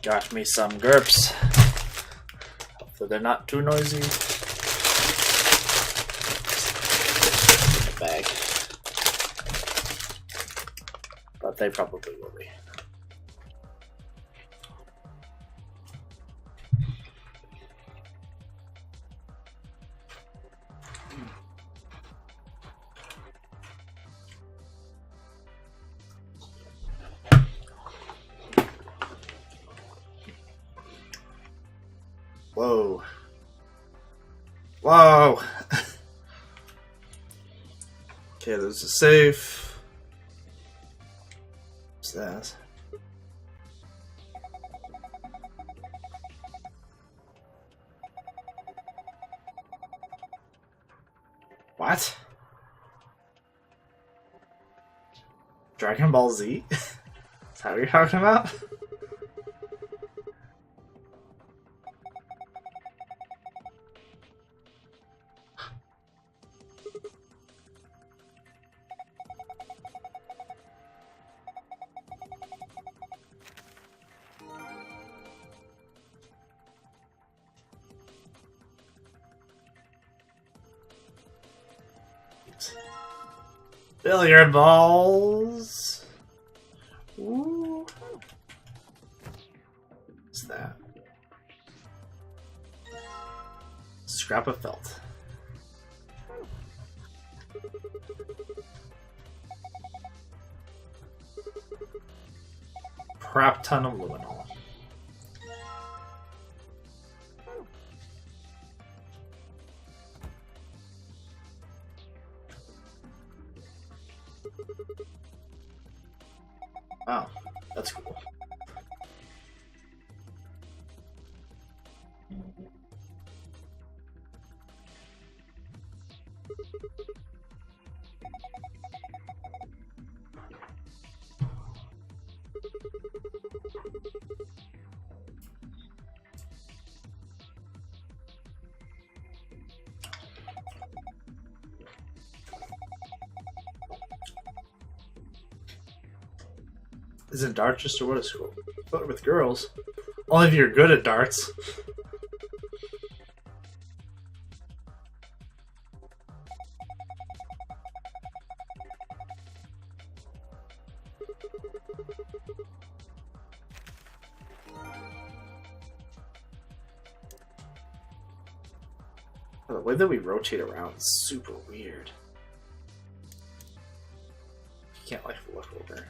Got me some GURPS. Hopefully they're not too noisy. but they probably will be. Whoa. Whoa! Okay, there's a safe. What's that? What? Dragon Ball Z? Is that what you're talking about? Billiard balls. Ooh. What's that? Scrap of felt. Crap ton of luminol. Wow, that's cool. Isn't darts just a what school? But with girls. Only if you're good at darts. The way that we rotate around is super weird. You can't like look over.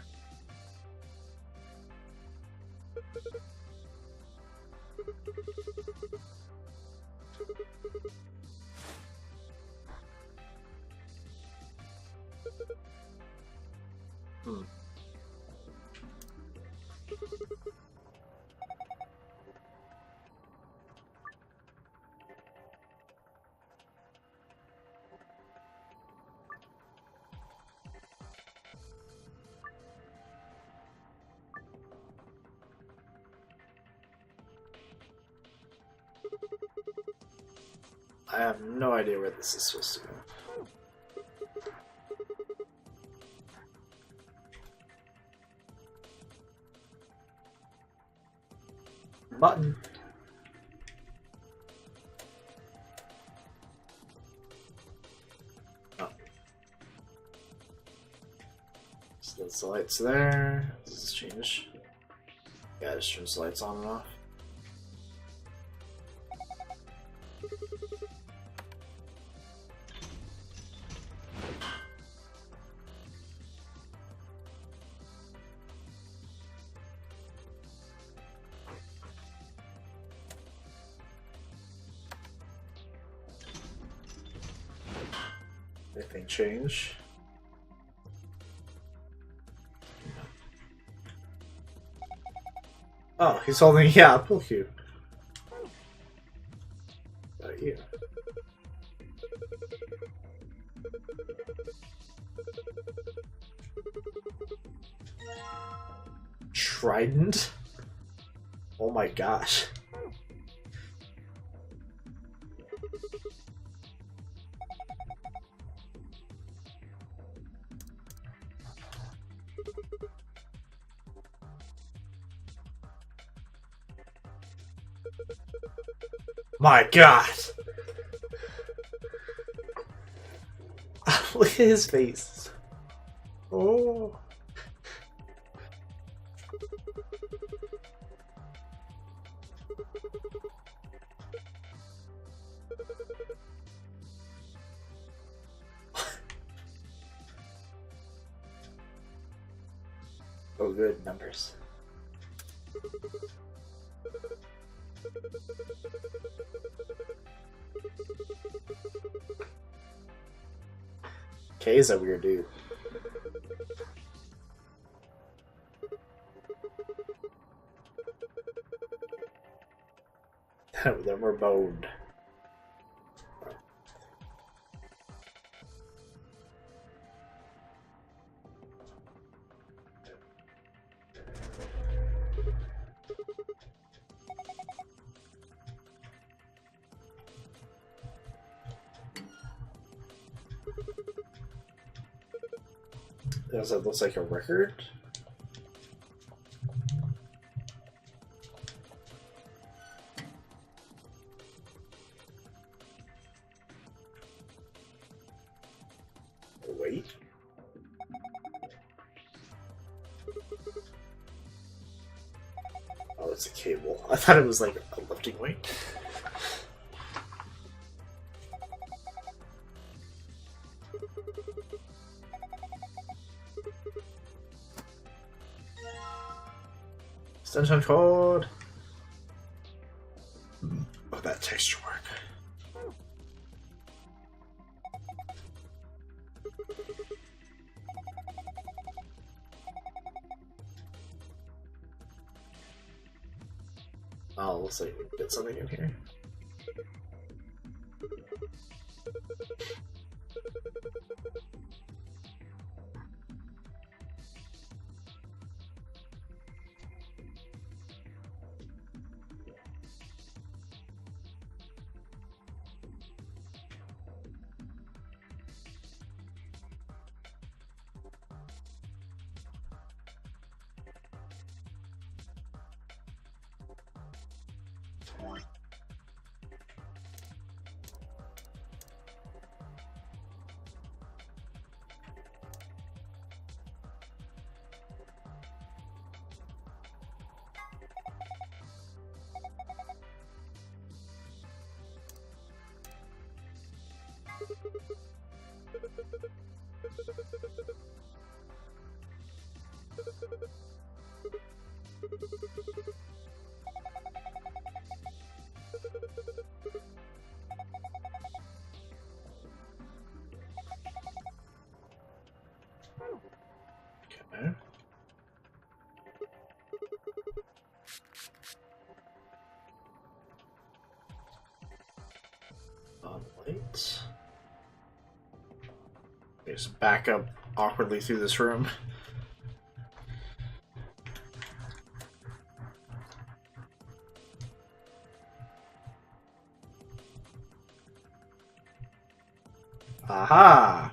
I have no idea where this is supposed to go. Button. Oh. So that's the lights there. Does this change? Yeah, it just turns the lights on and off. Anything change? Oh, he's holding the apple cube. Yeah. Trident? Oh my gosh. My god! Look at his face. Oh. Oh, good numbers. Kay's a weird dude. Then we're boned. Does that look like a record? Wait. Oh, it's a cable. I thought it was like a lifting weight. Extension code. Oh, that texture work. Oh, looks like we did something in here. Okay. On lights. Just back up awkwardly through this room. Aha!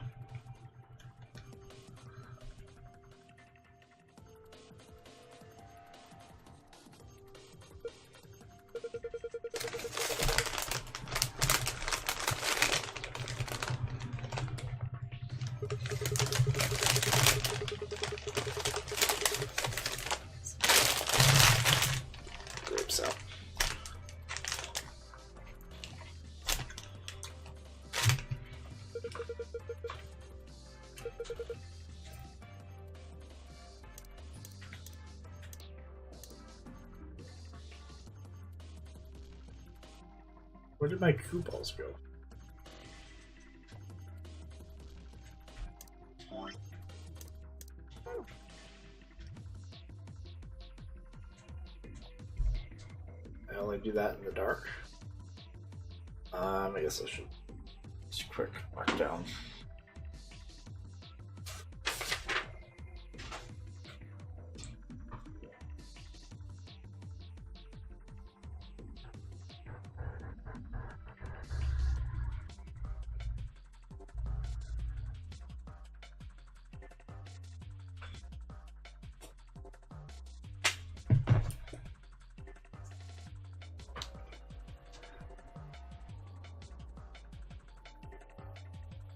Grapes out. Where did my cue balls go? I only do that in the dark. I guess I should just quick mark down.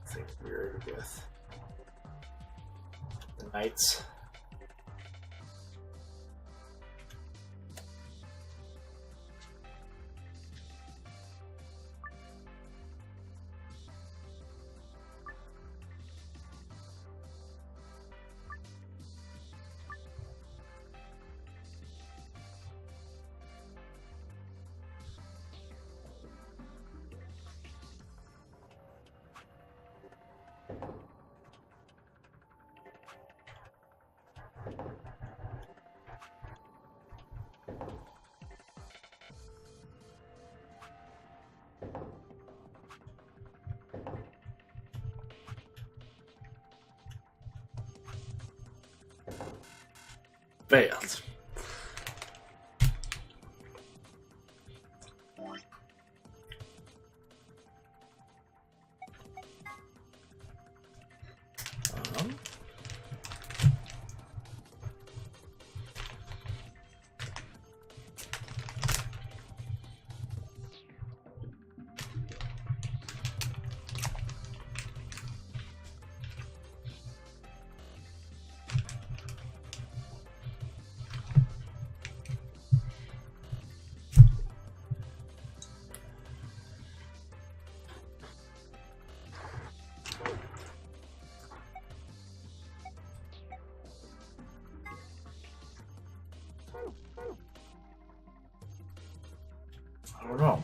Something weird with the knights. Failed. Um, I don't know.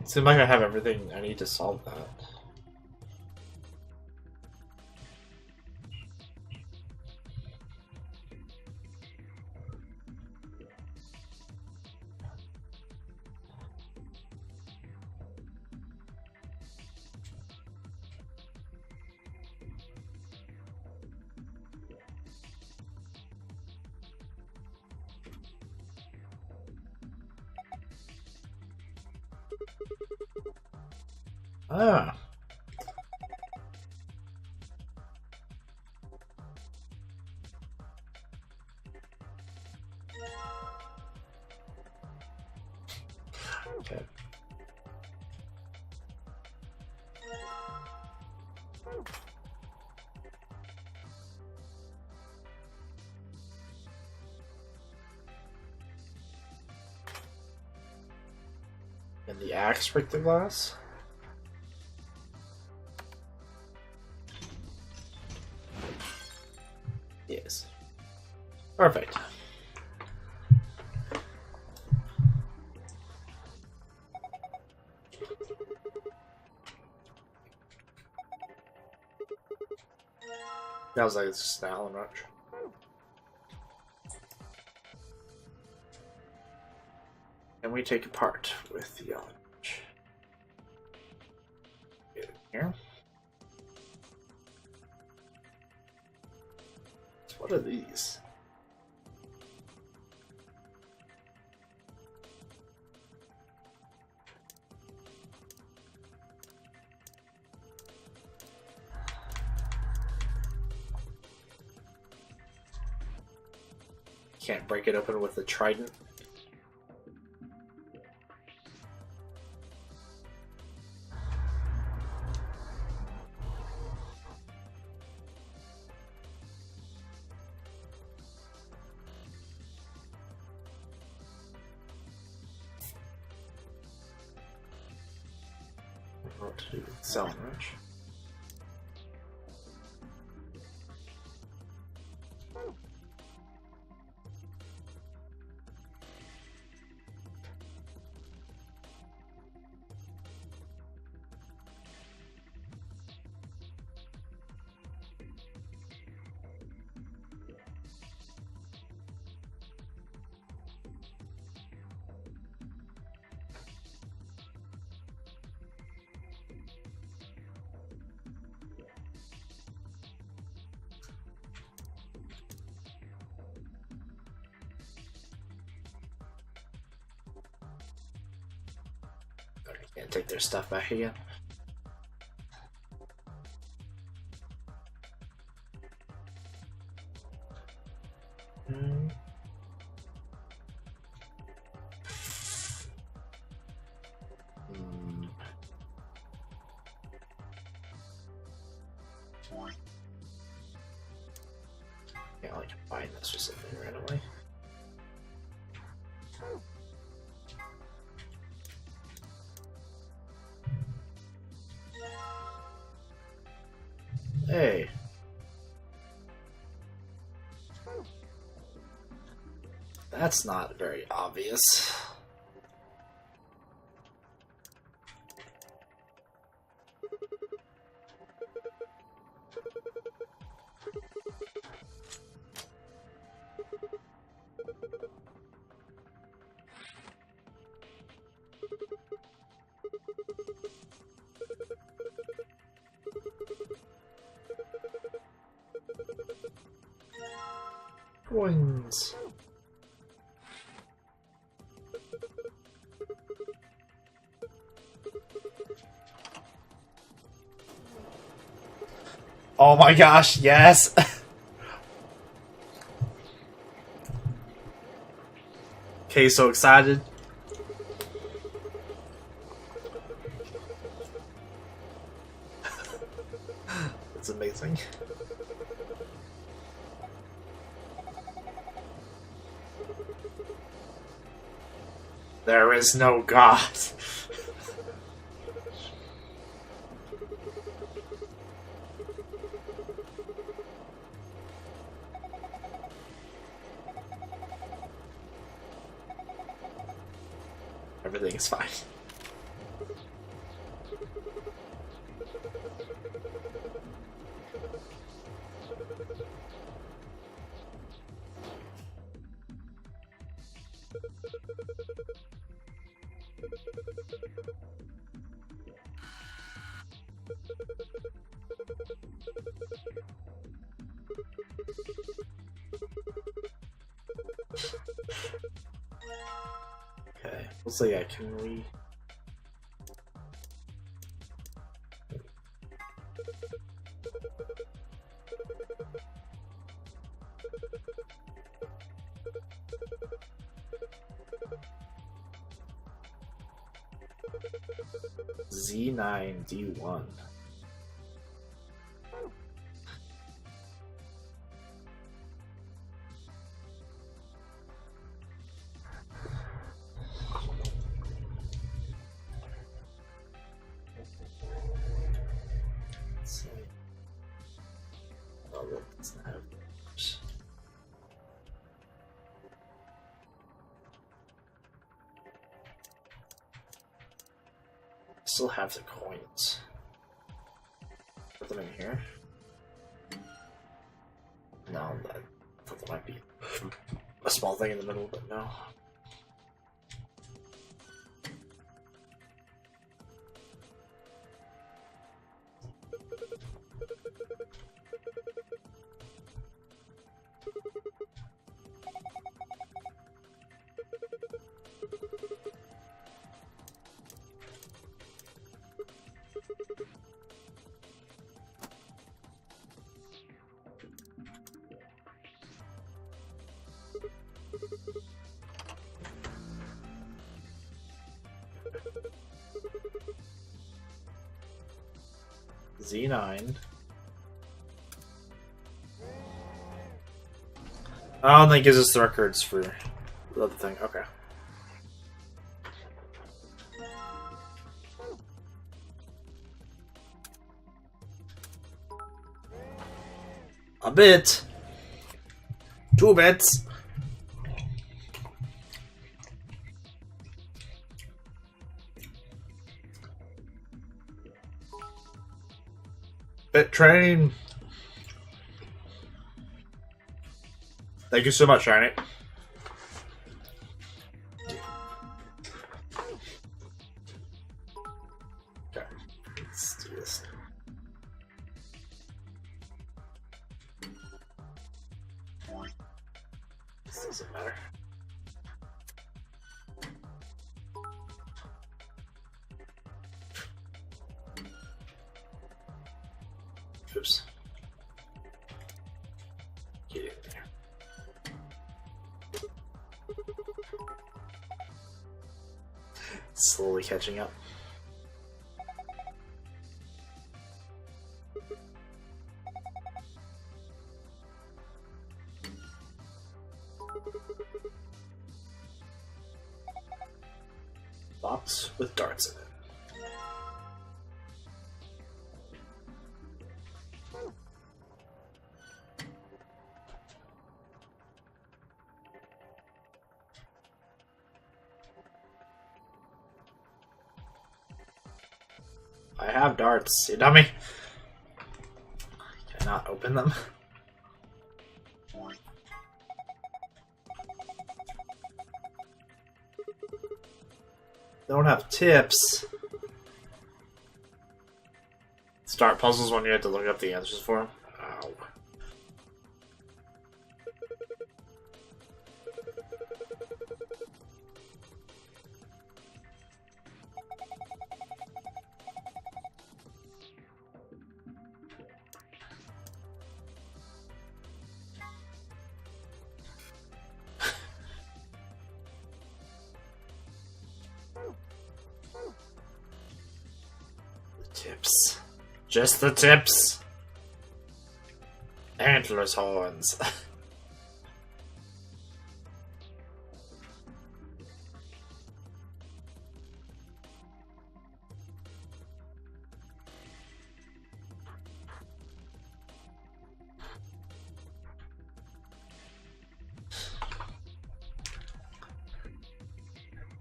It seems like I have everything I need to solve that. Ah. Okay. And the axe break the glass? Yes. Perfect. That was like just an Allen wrench. And we take apart with the Allen wrench. Get it here. So what are these? Can't break it open with a trident. What to do with Allen wrench? Can't take their stuff back again. Can't like combine this or something randomly. Hey. That's not very obvious. Coins. Oh my gosh, yes! Okay, so excited. It's amazing. There is no God. Everything's fine. Okay, so yeah, can we... Z9D1. Let's see. Oh, look, it's not have numbers. Still have the coins. Put them in here. No, I thought there might be a small thing in the middle, but no. Z9. Oh, and that gives us the records for the other thing. Okay. A bit. 2 bits. Bit train. Thank you so much, Shiny. Okay, let's do this. This doesn't matter. Oops. Get in there. Slowly catching up. Box with darts in it. I have darts, you dummy. Can I not open them? Don't have tips. Start puzzles when you have to look up the answers for them. Ow. Tips. Just the tips. Antlers horns.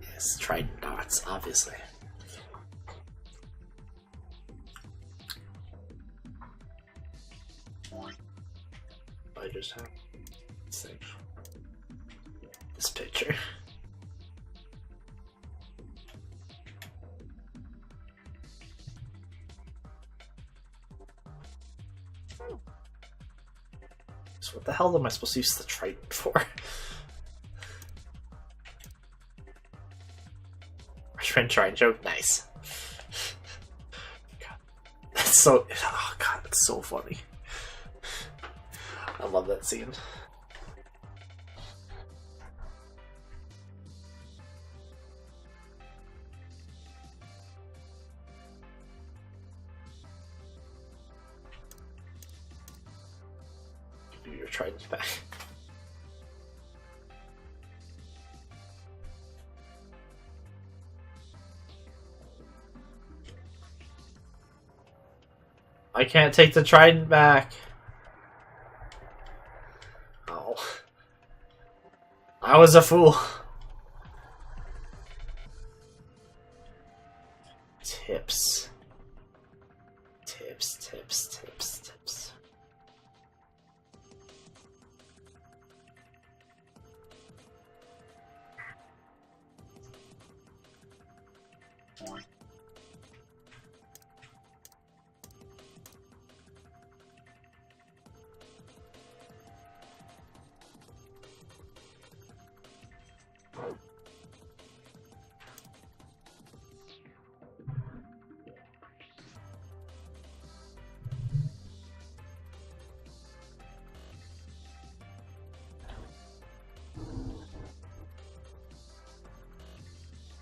Yes, trident dots, obviously. I just have this picture. So what the hell am I supposed to use the trident for? Trident joke, nice. God, that's so. Oh god, that's so funny. I love that scene. Give you your trident back. I can't take the trident back. Oh. I was a fool. Tips. Tips, tips, tips, tips.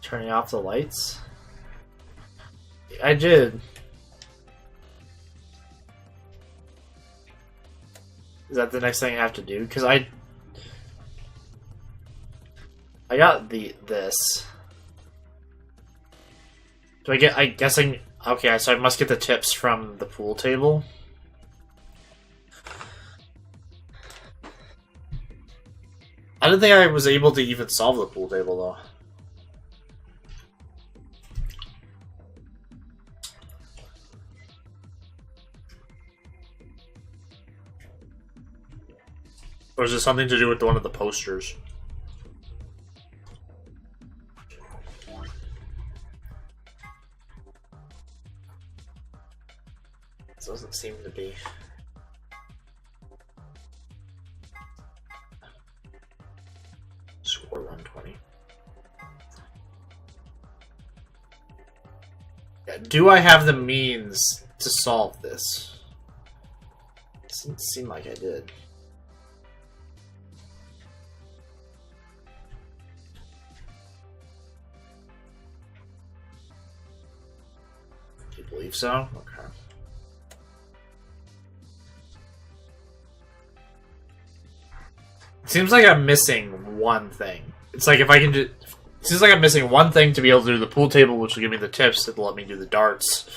Turning off the lights? I did. Is that the next thing I have to do? Because I got this. Do I get? I guessing. Okay, so I must get the tips from the pool table. I didn't think I was able to even solve the pool table though. Or is it something to do with one of the posters? It doesn't seem to be. Score 120. Yeah, do I have the means to solve this? Doesn't seem like I did. Do you believe so? Okay. It seems like I'm missing one thing. It's like if I can do... It seems like I'm missing one thing to be able to do the pool table, which will give me the tips that'll let me do the darts.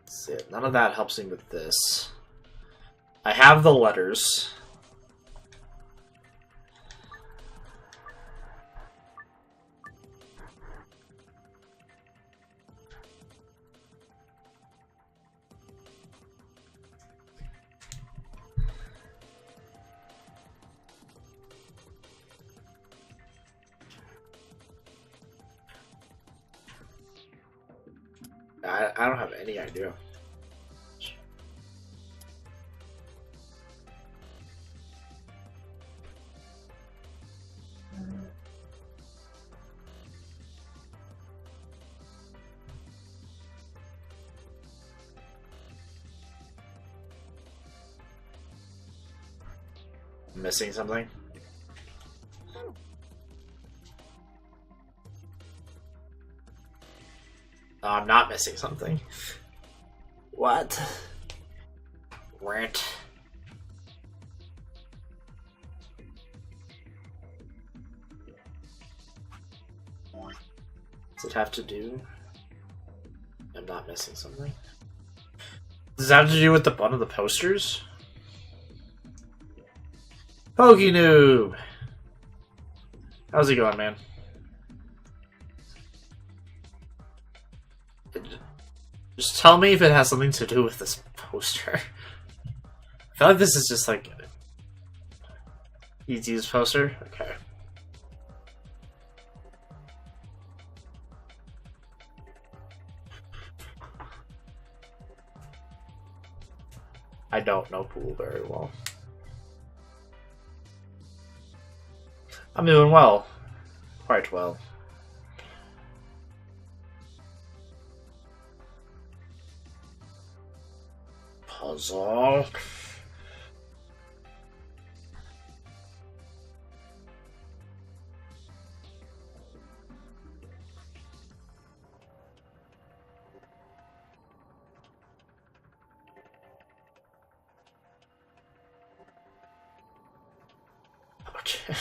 That's it. None of that helps me with this. I have the letters. I don't have any idea. missing something? Oh, I'm not missing something. What? Rant. Does it have to do? I'm not missing something. Does it have to do with one of the posters? Pokey Noob! How's it going, man? Just tell me if it has something to do with this poster. I feel like this is just like E.T.'s poster. Okay. I don't know pool very well. I'm doing well. Quite well. Puzzle. Okay.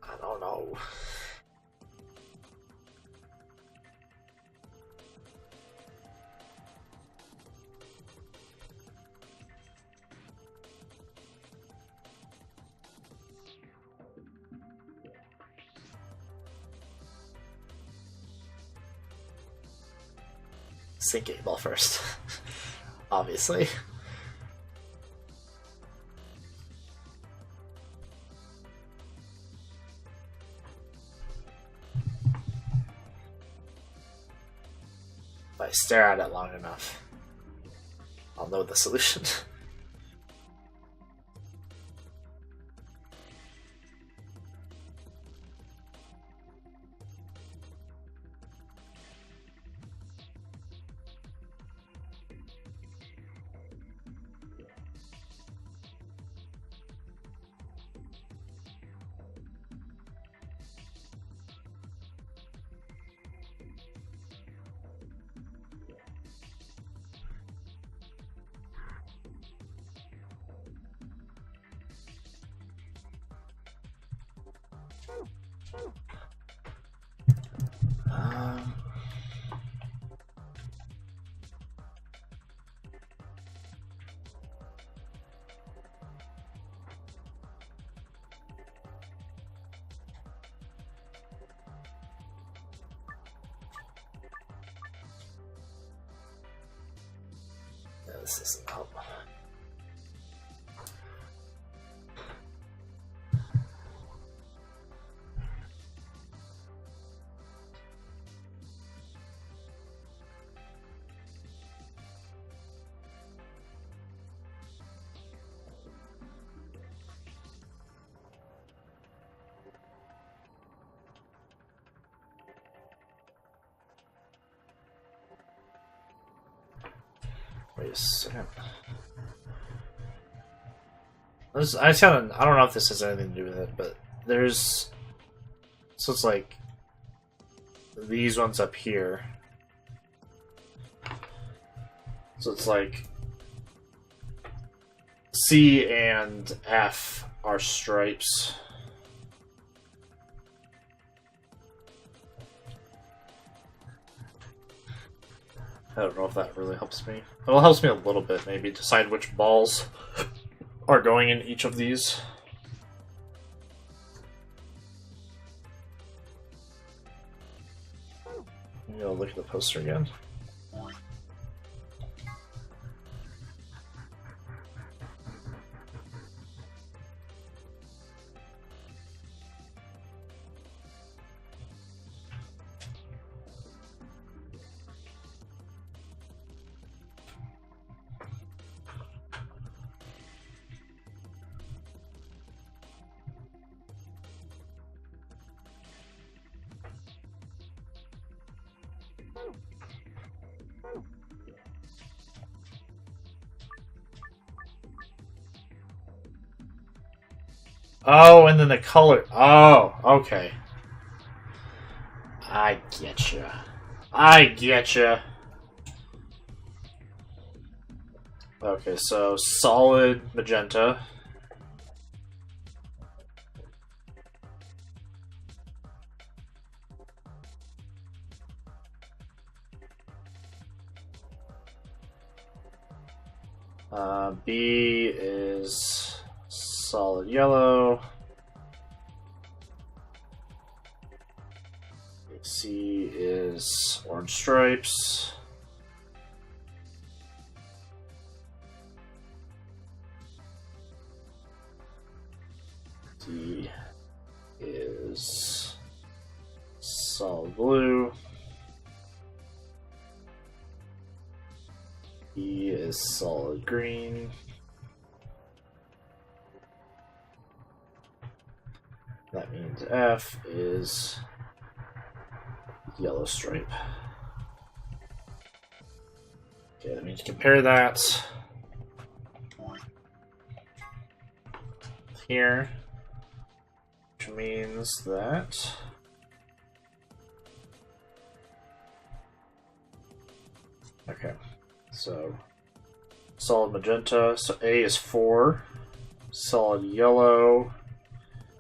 I don't know. Sync eight ball first. Obviously. If I stare at it long enough, I'll know the solution. Um, yeah, this doesn't help. Wait a second. I don't know if this has anything to do with it, but there's, so it's like these ones up here. So it's like C and F are stripes. I don't know if that really helps me. Well, it helps me a little bit, maybe, decide which balls are going in each of these. Maybe I'll look at the poster again. Oh, and then the color. Oh, okay. I getcha. I getcha. Okay, so solid magenta. B is solid yellow. C is orange stripes. D is solid blue. E is solid green. That means F is yellow stripe. Okay, that means compare that here, which means that okay, so solid magenta, so A is 4, solid yellow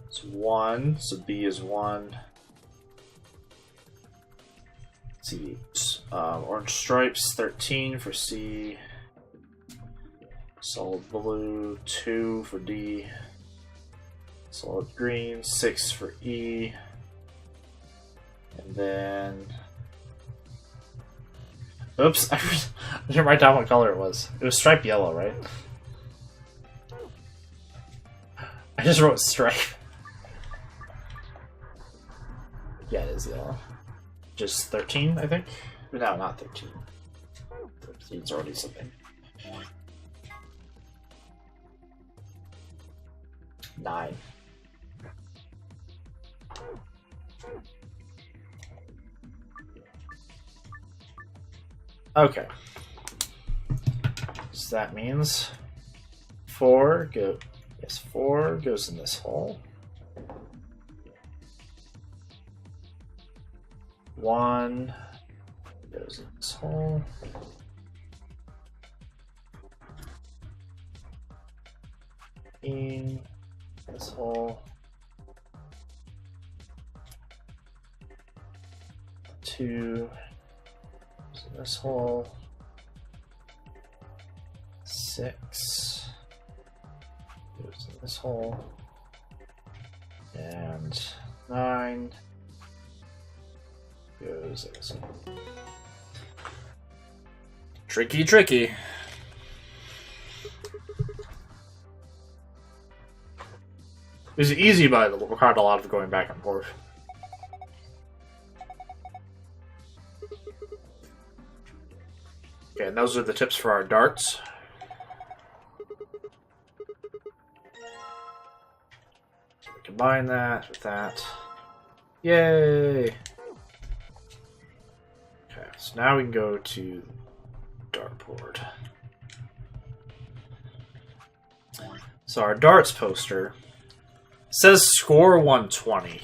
is 1, so B is 1. See, orange stripes 13 for C, solid blue 2 for D, solid green 6 for E, and then oops, I didn't write down what color it was. It was striped yellow, right? I just wrote stripe. Yeah, it is yellow. Just 13, I think? No, not 13. 13's already something. 9. Okay. So that means 4 goes in this hole. 1 goes in this hole. 15 this hole. 2 goes in this hole. 6 goes in this hole. And 9 goes in this hole. Tricky, tricky. It was easy, but it required a lot of going back and forth. Okay, and those are the tips for our darts. So we combine that with that. Yay! Okay, so now we can go to dartboard. So our darts poster says score 120.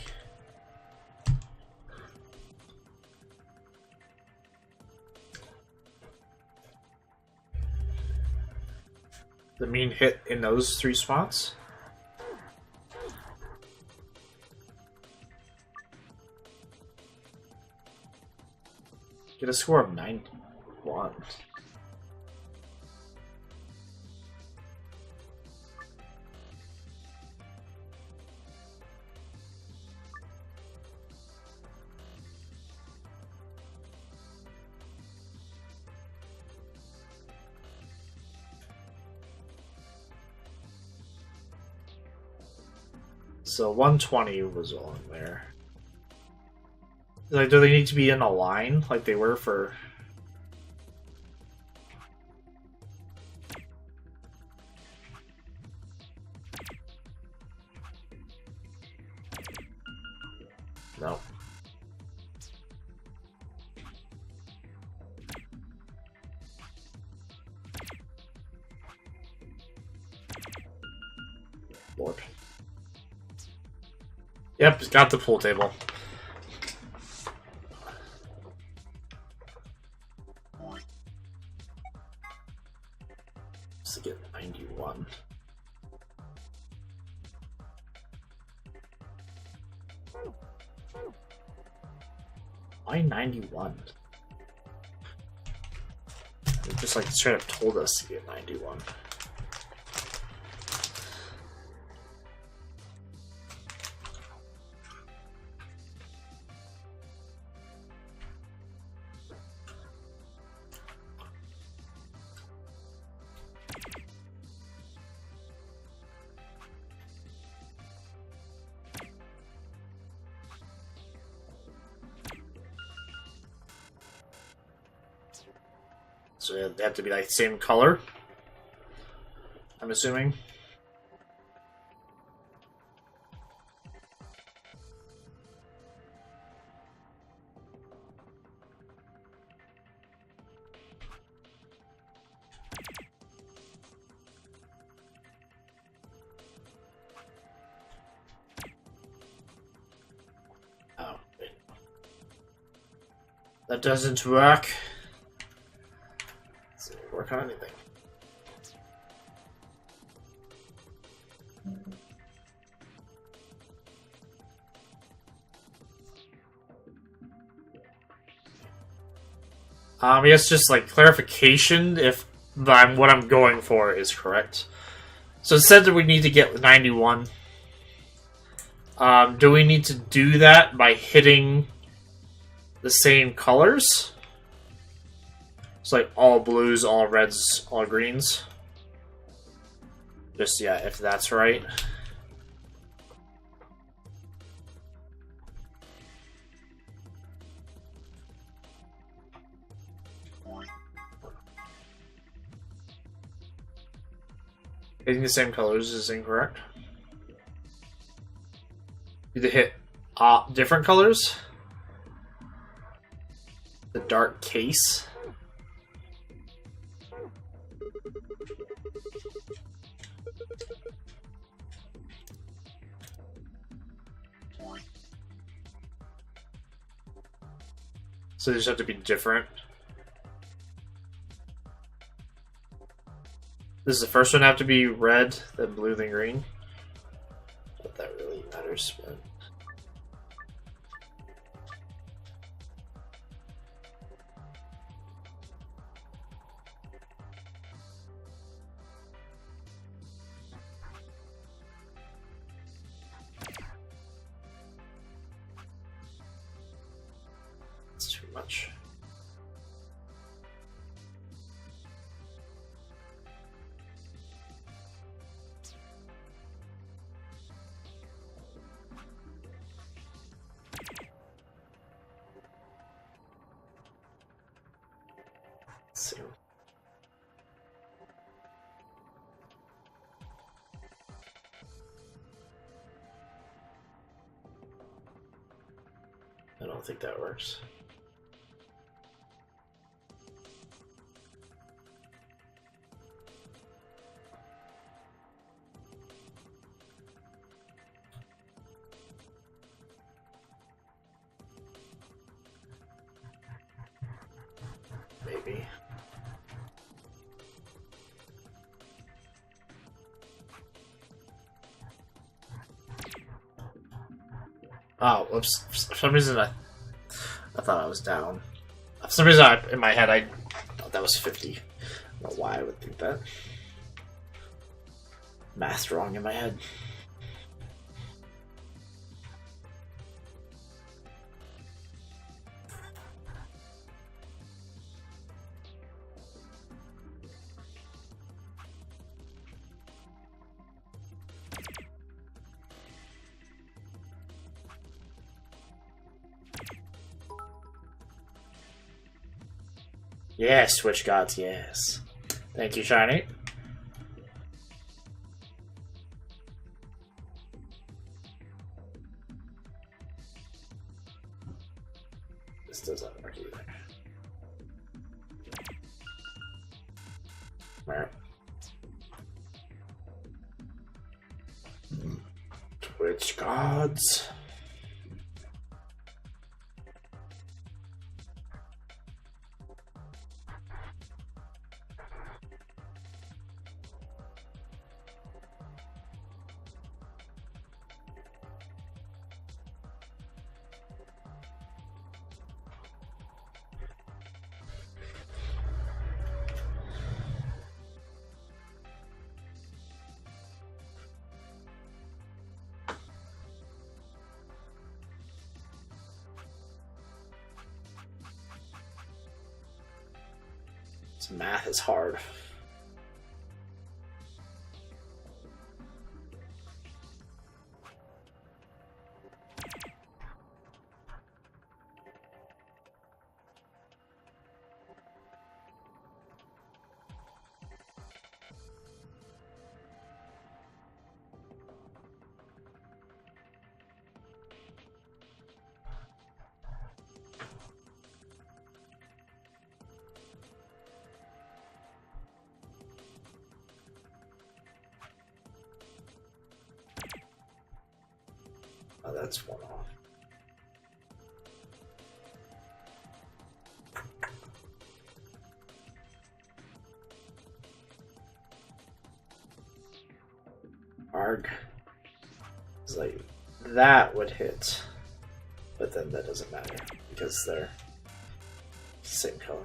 The mean hit in those 3 spots. Get a score of 91. So 120 was on there. Like, do they need to be in a line like they were for? No. Lord. Yep, it's got the pool table. Let's get 91. Why 91? They just like straight up told us to get 91. So they have to be like the same color, I'm assuming. Oh, wait. That doesn't work. Work on anything. I guess just like clarification if what I'm going for is correct. So it said that we need to get 91. Do we need to do that by hitting the same colors? It's like all blues, all reds, all greens. Just, yeah, if that's right. Hitting the same colors is incorrect. Need to hit different colors. The dark case. So they just have to be different. Does the first one have to be red, then blue, then green? Not that really matters, but... It's too much. Let's see. I don't think that works. Maybe. Oh, whoops. For some reason I thought I was down. For some reason in my head I thought that was 50. I don't know why I would think that. Math's wrong in my head. Yes, Switch Gods, yes. Thank you, Shiny. This doesn't work either. Alright. Twitch Gods. This math is hard. Oh, that's one off. Arg. It's like that would hit, but then that doesn't matter because they're same color.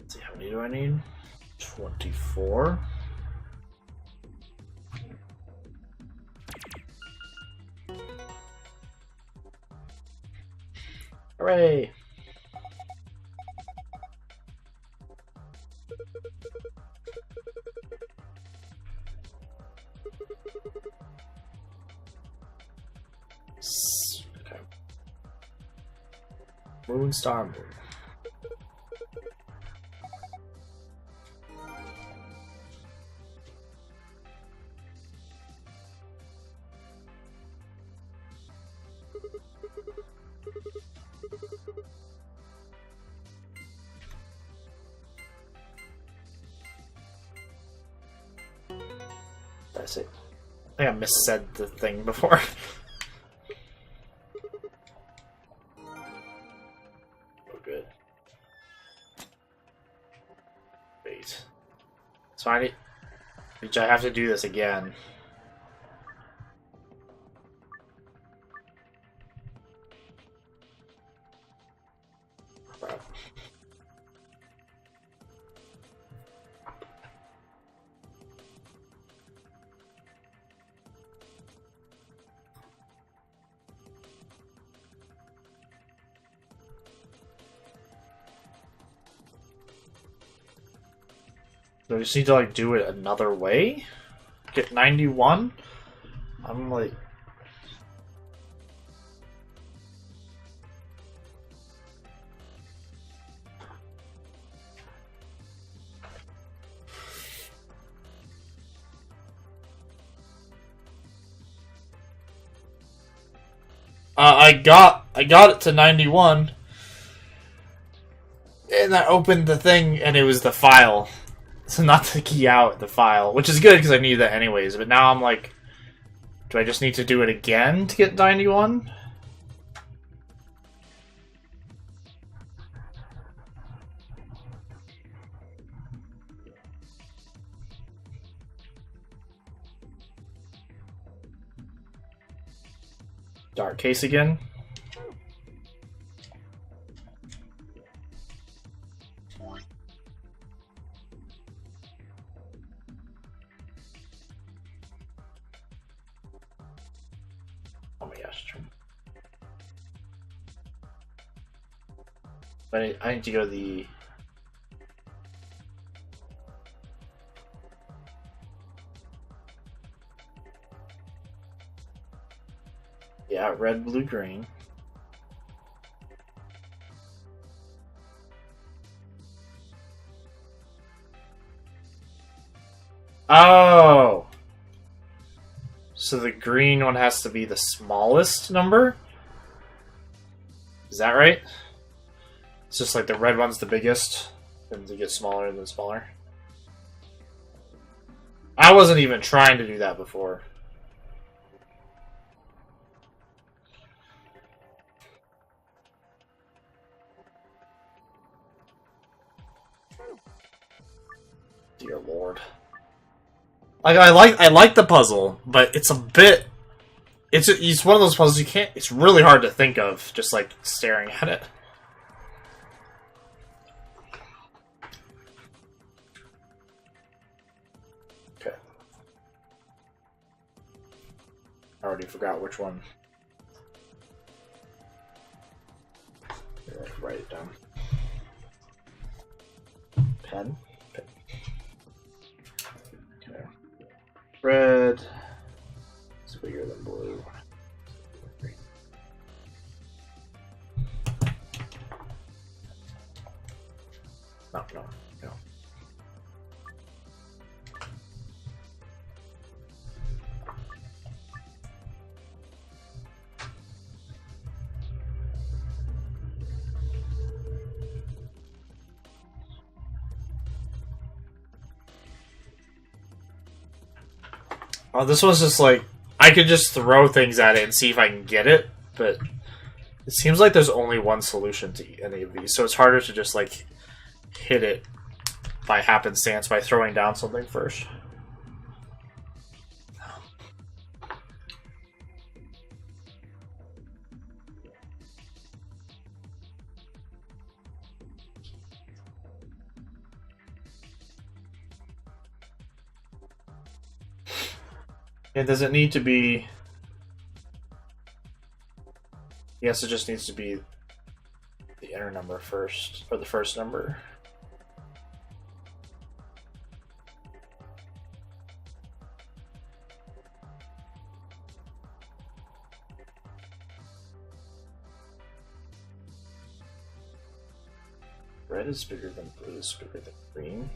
Let's see, how many do I need? 24. Hooray! Okay. Moon, star, moon. That's it. I think I missaid the thing before. Oh, good. Wait. So I need... Which I have to do this again. Crap. Do I just need to like do it another way? Get 91? I'm like... I got it to 91. And I opened the thing and it was the file. So not to key out the file, which is good because I needed that anyways, but now I'm like, do I just need to do it again to get 91? Dark case again. Oh my gosh. But I need to go to the... Yeah, red, blue, green. Oh! So the green one has to be the smallest number? Is that right? It's just like the red one's the biggest, and they get smaller and then smaller. I wasn't even trying to do that before. Dear Lord. Like I like the puzzle, but it's a bit. It's one of those puzzles you can't. It's really hard to think of just like staring at it. Okay. I already forgot which one. Here, I can write it down. Pen. Okay. Red. It's bigger than blue. No, no, no. Oh, this one's just like, I could just throw things at it and see if I can get it, but it seems like there's only one solution to any of these, so it's harder to just like hit it by happenstance by throwing down something first. And does it need to be... Yes, it just needs to be the inner number first, or the first number. Red is bigger than blue is bigger than green.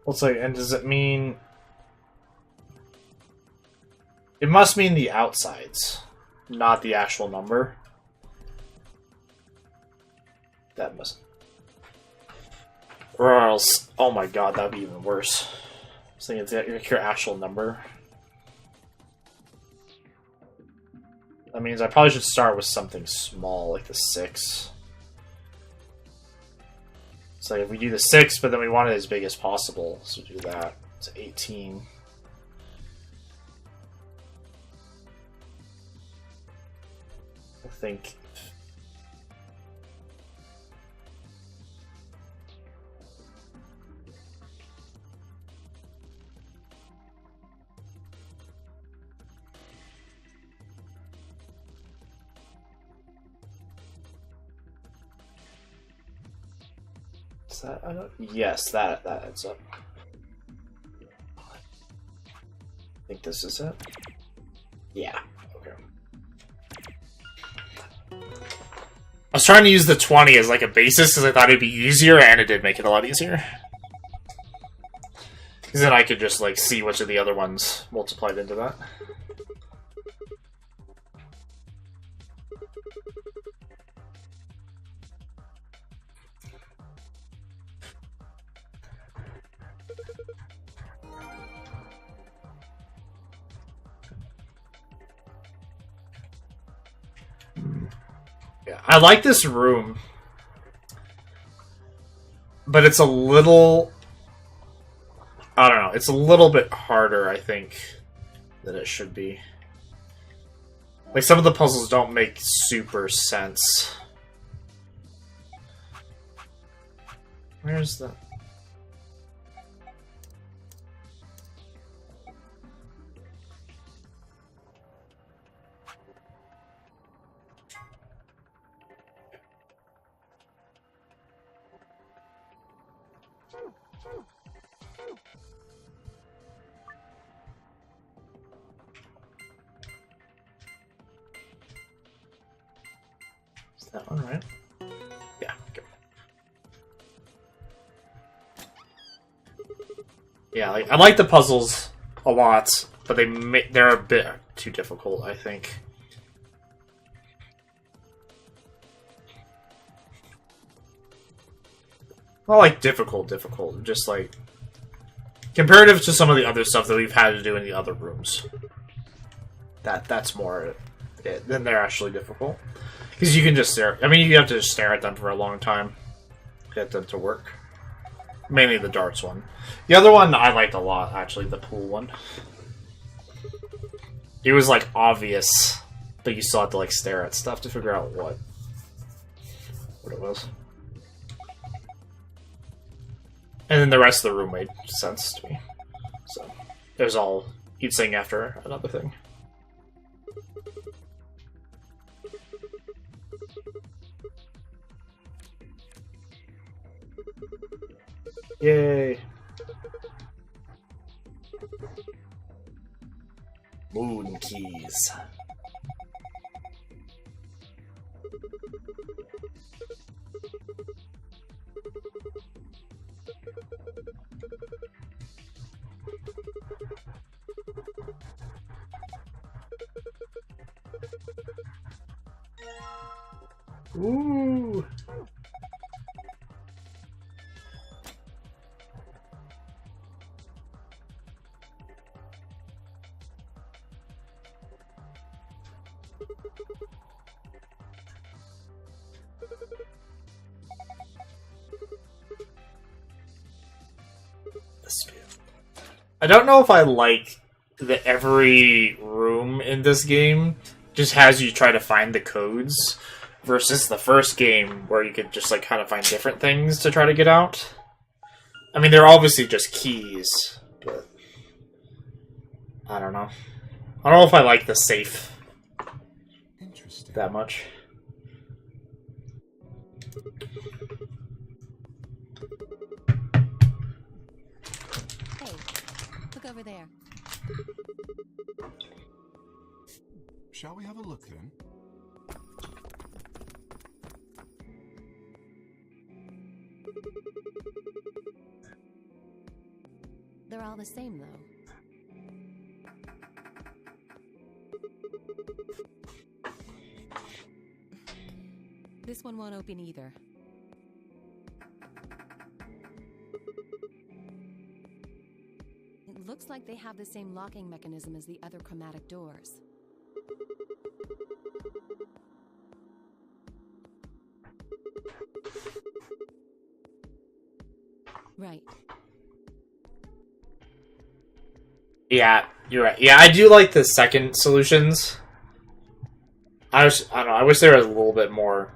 Let's say, and does it mean... It must mean the outsides, not the actual number. That must... Or else, oh my god, that'd be even worse. I was thinking it's your actual number. That means I probably should start with something small, like the 6. So if we do the 6, but then we want it as big as possible, so do that. It's 18. I think... Is that, I don't, yes, that adds up. I think this is it. Yeah. Okay. I was trying to use the 20 as like a basis because I thought it'd be easier, and it did make it a lot easier. Because then I could just like see which of the other ones multiplied into that. Yeah, I like this room, but it's a little, I don't know, it's a little bit harder, I think, than it should be. Like, some of the puzzles don't make super sense. Where's the... That one, right? Yeah. Okay. Yeah, like, I like the puzzles a lot, but they're a bit too difficult, I think. Not like difficult, just like comparative to some of the other stuff that we've had to do in the other rooms. That's more it than they're actually difficult. Because you can just stare. I mean, you have to just stare at them for a long time to get them to work. Mainly the darts one. The other one I liked a lot, actually, the pool one. It was like obvious, but you still have to like stare at stuff to figure out what it was. And then the rest of the room made sense to me. So it was all each thing after another thing. Yay! Moon keys. Ooh. I don't know if I like that every room in this game just has you try to find the codes versus the first game where you could just like kind of find different things to try to get out. I mean, they're obviously just keys, but I don't know. I don't know if I like the safe that much. Hey, look over there. Shall we have a look then? They're all the same, though. This one won't open either. It looks like they have the same locking mechanism as the other chromatic doors. Right. Yeah, you're right. Yeah, I do like the second solutions. I don't know. I wish there was a little bit more.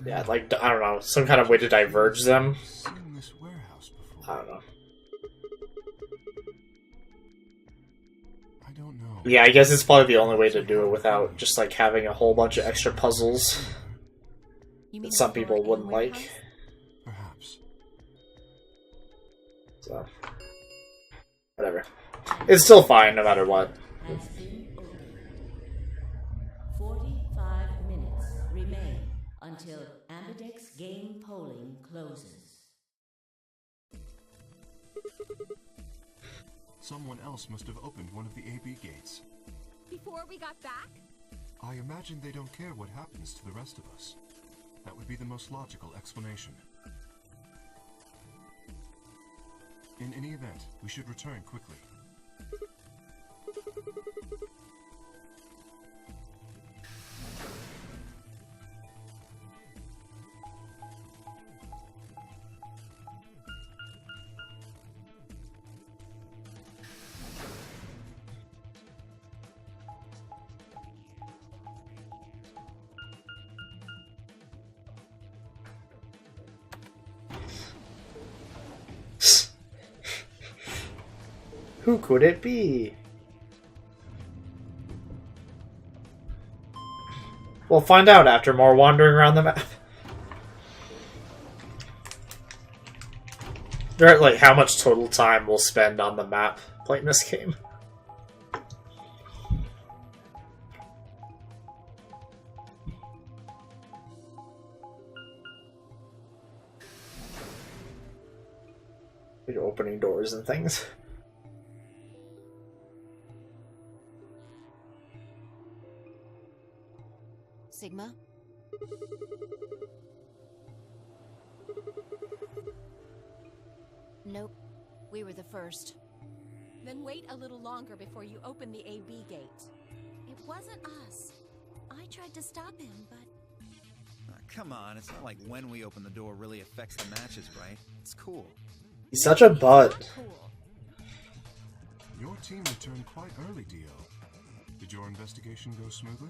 Yeah, like I don't know, some kind of way to diverge them. Seen this warehouse before. I don't know. I don't know. Yeah, I guess it's probably the only way to do it without just like having a whole bunch of extra puzzles You mean that some the floor people and wouldn't warehouse? like. Perhaps. So, whatever. It's still fine no matter what. Has been opened. 45 minutes remain until Ambidex game polling closes. Someone else must have opened one of the AB gates. Before we got back? I imagine they don't care what happens to the rest of us. That would be the most logical explanation. In any event, we should return quickly. Who could it be? We'll find out after more wandering around the map. They're at like how much total time we'll spend on the map playing this game. opening doors and things. Sigma? Nope. We were the first. Then wait a little longer before you open the AB gate. It wasn't us. I tried to stop him, but... Come on, it's not like when we open the door really affects the matches, right? It's cool. He's such a butt. Cool. Your team returned quite early, Dio. Did your investigation go smoothly?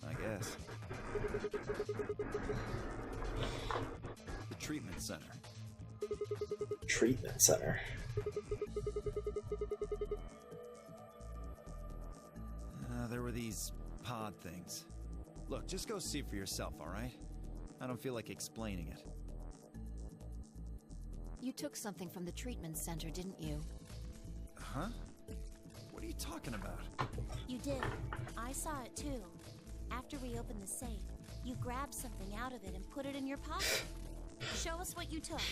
I guess. The treatment center. Treatment center. There were these pod things. Look, just go see for yourself, alright? I don't feel like explaining it. You took something from the treatment center, didn't you? Huh? What are you talking about? You did. I saw it too. After we opened the safe, you grabbed something out of it and put it in your pocket. Show us what you took.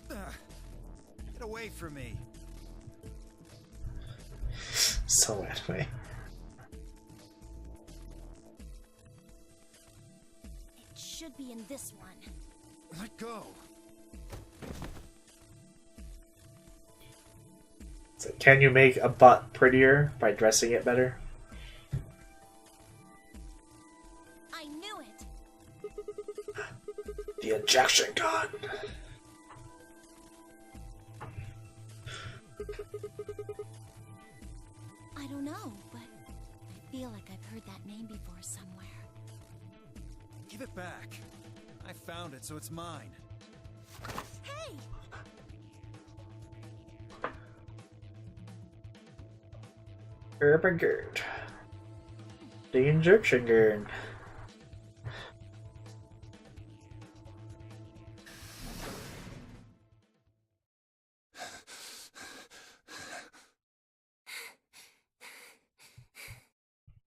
Get away from me. So anyway. It should be in this one. Let go. So can you make a butt prettier by dressing it better? I knew it. The injection gun. I don't know, but I feel like I've heard that name before somewhere. Give it back. I found it, so it's mine. Hey! Herbert. The injection gun.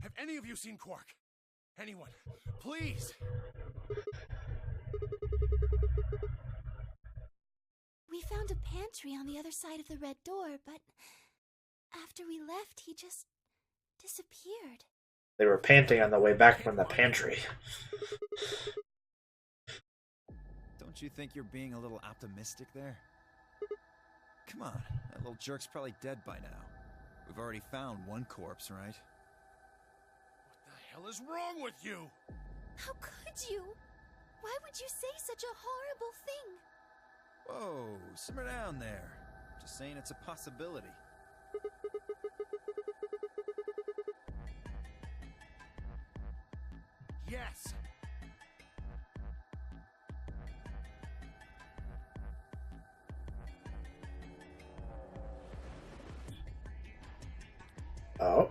Have any of you seen Quark? Anyone? Please! We found a pantry on the other side of the red door, but after we left, he just disappeared. They were panting on the way back from the pantry. Don't you think you're being a little optimistic there? Come on, that little jerk's probably dead by now. We've already found one corpse, right? What the hell is wrong with you? How could you? Why would you say such a horrible thing? Whoa, simmer down there. Just saying it's a possibility. Yes! Oh.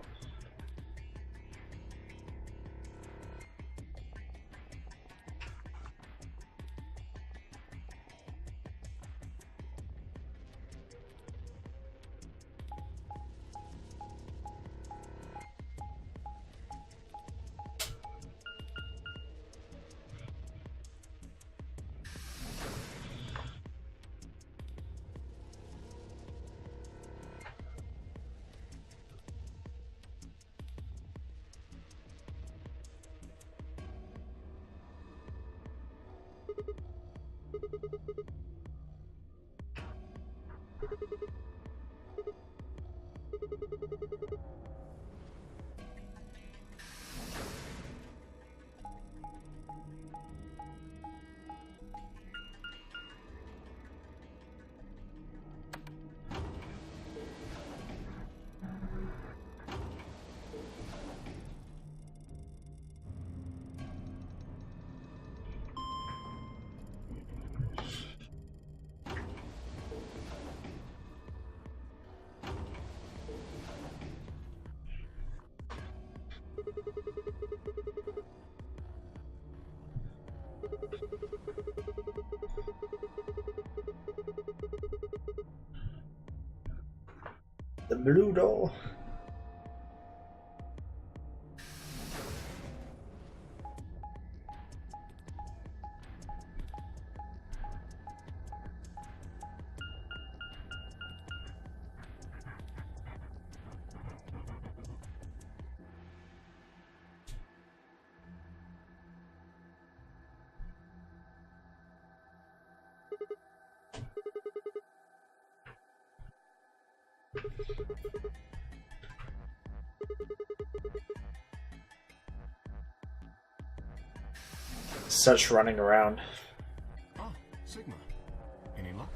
The blue doll. Such running around. Ah, Sigma. Any luck?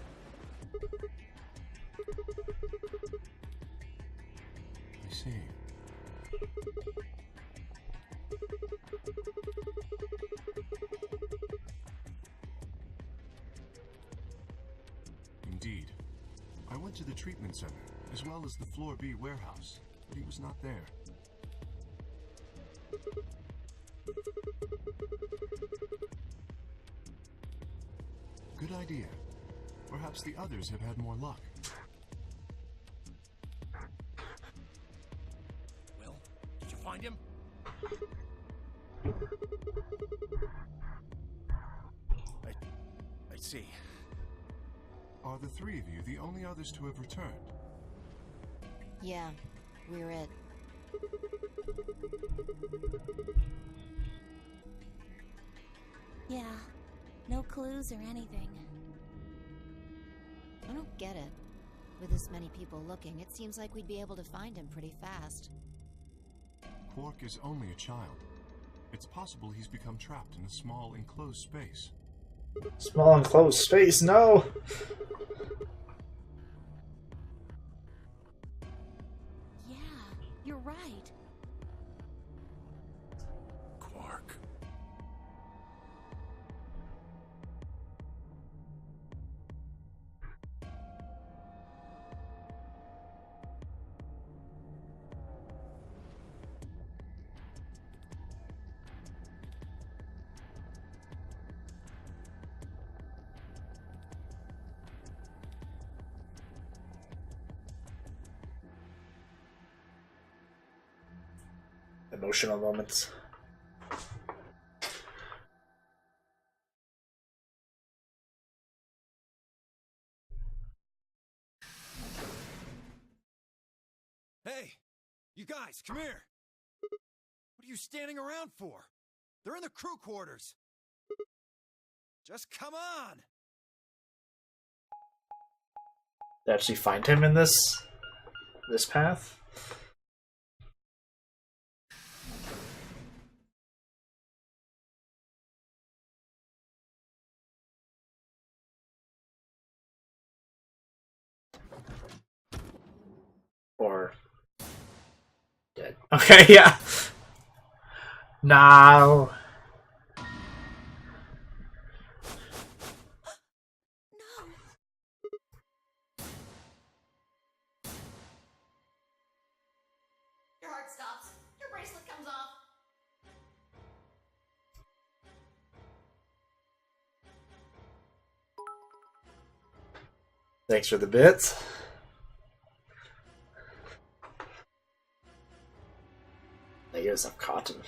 I see. Indeed. I went to the treatment center, as well as the Floor B warehouse, but he was not there. Good idea. Perhaps the others have had more luck. Will, did you find him? I see. Are the three of you the only others to have returned? Yeah, we're it. Yeah, no clues or anything. I don't get it. With this many people looking, it seems like we'd be able to find him pretty fast. Quark is only a child. It's possible he's become trapped in a small enclosed space. Small enclosed space, no! Yeah, you're right. Quark. Emotional moments. Hey! You guys, come here! What are you standing around for? They're in the crew quarters! Just come on! They actually find him in this path? Or dead. Okay, yeah. No. No! Your heart stops. Your bracelet comes off. Thanks for the bits. I guess I've caught him.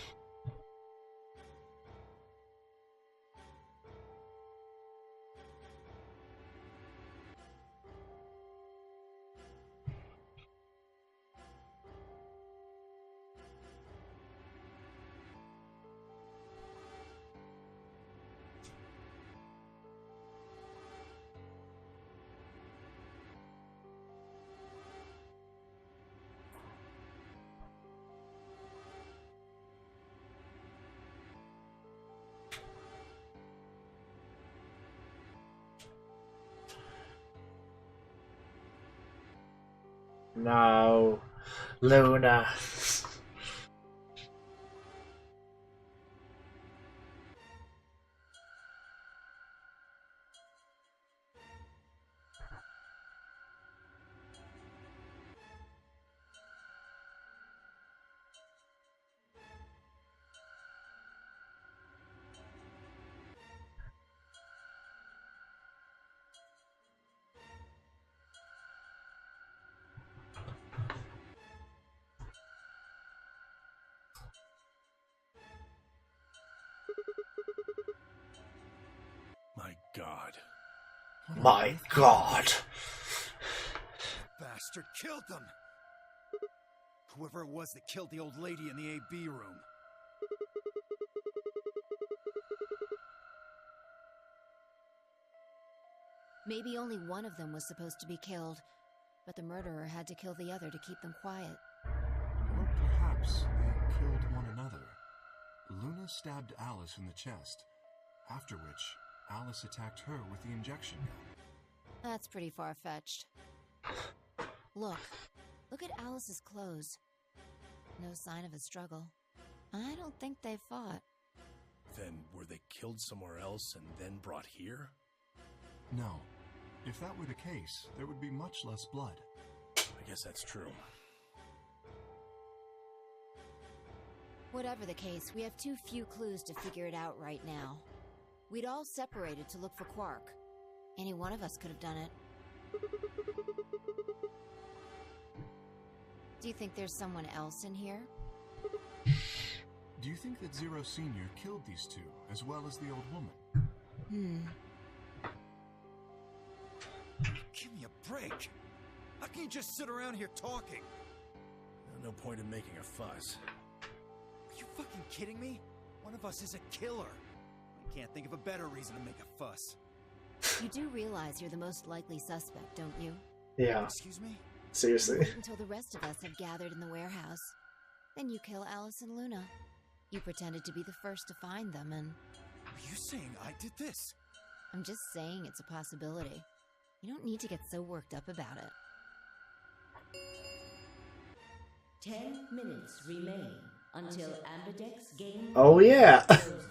No. Luna. My God. My God. Bastard killed them! Whoever it was that killed the old lady in the AB room. Maybe only one of them was supposed to be killed, but the murderer had to kill the other to keep them quiet. Or perhaps they killed one another. Luna stabbed Alice in the chest, after which Alice attacked her with the injection gun. That's pretty far-fetched. Look at Alice's clothes. No sign of a struggle. I don't think they fought. Then were they killed somewhere else and then brought here? No. If that were the case, there would be much less blood. I guess that's true. Whatever the case, we have too few clues to figure it out right now. We'd all separated to look for Quark. Any one of us could have done it. Do you think there's someone else in here? Do you think that Zero Senior killed these two, as well as the old woman? Give me a break. How can you just sit around here talking? No point in making a fuss. Are you fucking kidding me? One of us is a killer. I can't think of a better reason to make a fuss. You do realize you're the most likely suspect, don't you? Yeah, Excuse me? seriously. Wait until the rest of us have gathered in the warehouse. Then you kill Alice and Luna. You pretended to be the first to find them, and... Are you saying I did this? I'm just saying it's a possibility. You don't need to get so worked up about it. 10 minutes remain until Ambidex's game Oh yeah, closes.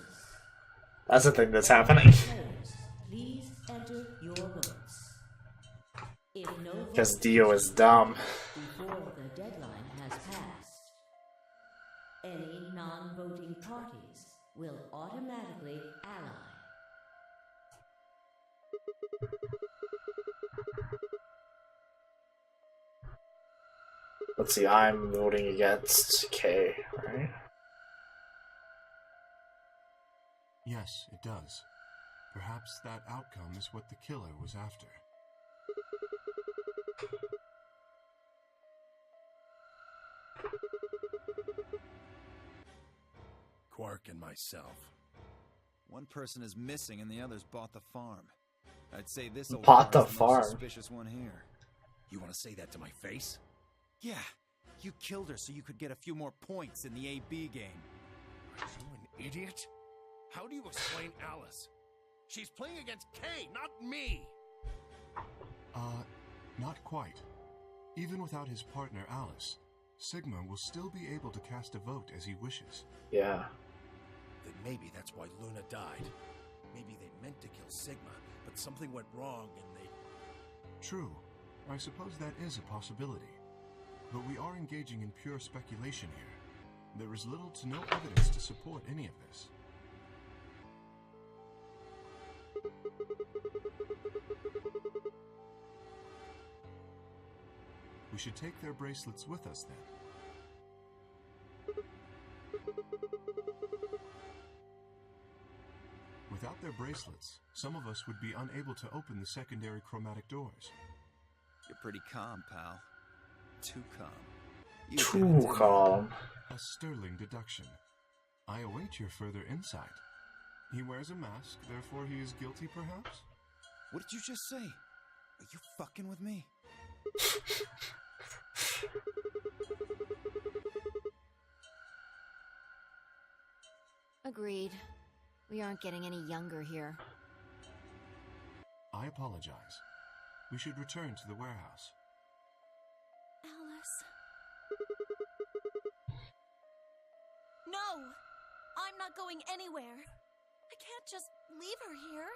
that's a thing that's happening. Players, please enter your votes. If no Because votes Dio is dumb. before the deadline has passed, any non-voting parties will automatically ally. Let's see, I'm voting against K, right? Yes, it does. Perhaps that outcome is what the killer was after. Quark and myself. One person is missing and the others bought the farm. I'd say this old Bought car the is farm. most suspicious one here. You want to say that to my face? Yeah, you killed her so you could get a few more points in the AB game. Are you an idiot? How do you explain Alice? She's playing against Kay, not me! Not quite. Even without his partner Alice, Sigma will still be able to cast a vote as he wishes. Yeah. Then maybe that's why Luna died. Maybe they meant to kill Sigma, but something went wrong and they... True. I suppose that is a possibility. But we are engaging in pure speculation here. There is little to no evidence to support any of this. We should take their bracelets with us then. Without their bracelets, some of us would be unable to open the secondary chromatic doors. You're pretty calm, pal. Too calm. You Too calm. A sterling deduction. I await your further insight. He wears a mask, therefore he is guilty, perhaps? What did you just say? Are you fucking with me? Agreed. We aren't getting any younger here. I apologize. We should return to the warehouse. Alice. No! I'm not going anywhere. I can't just leave her here.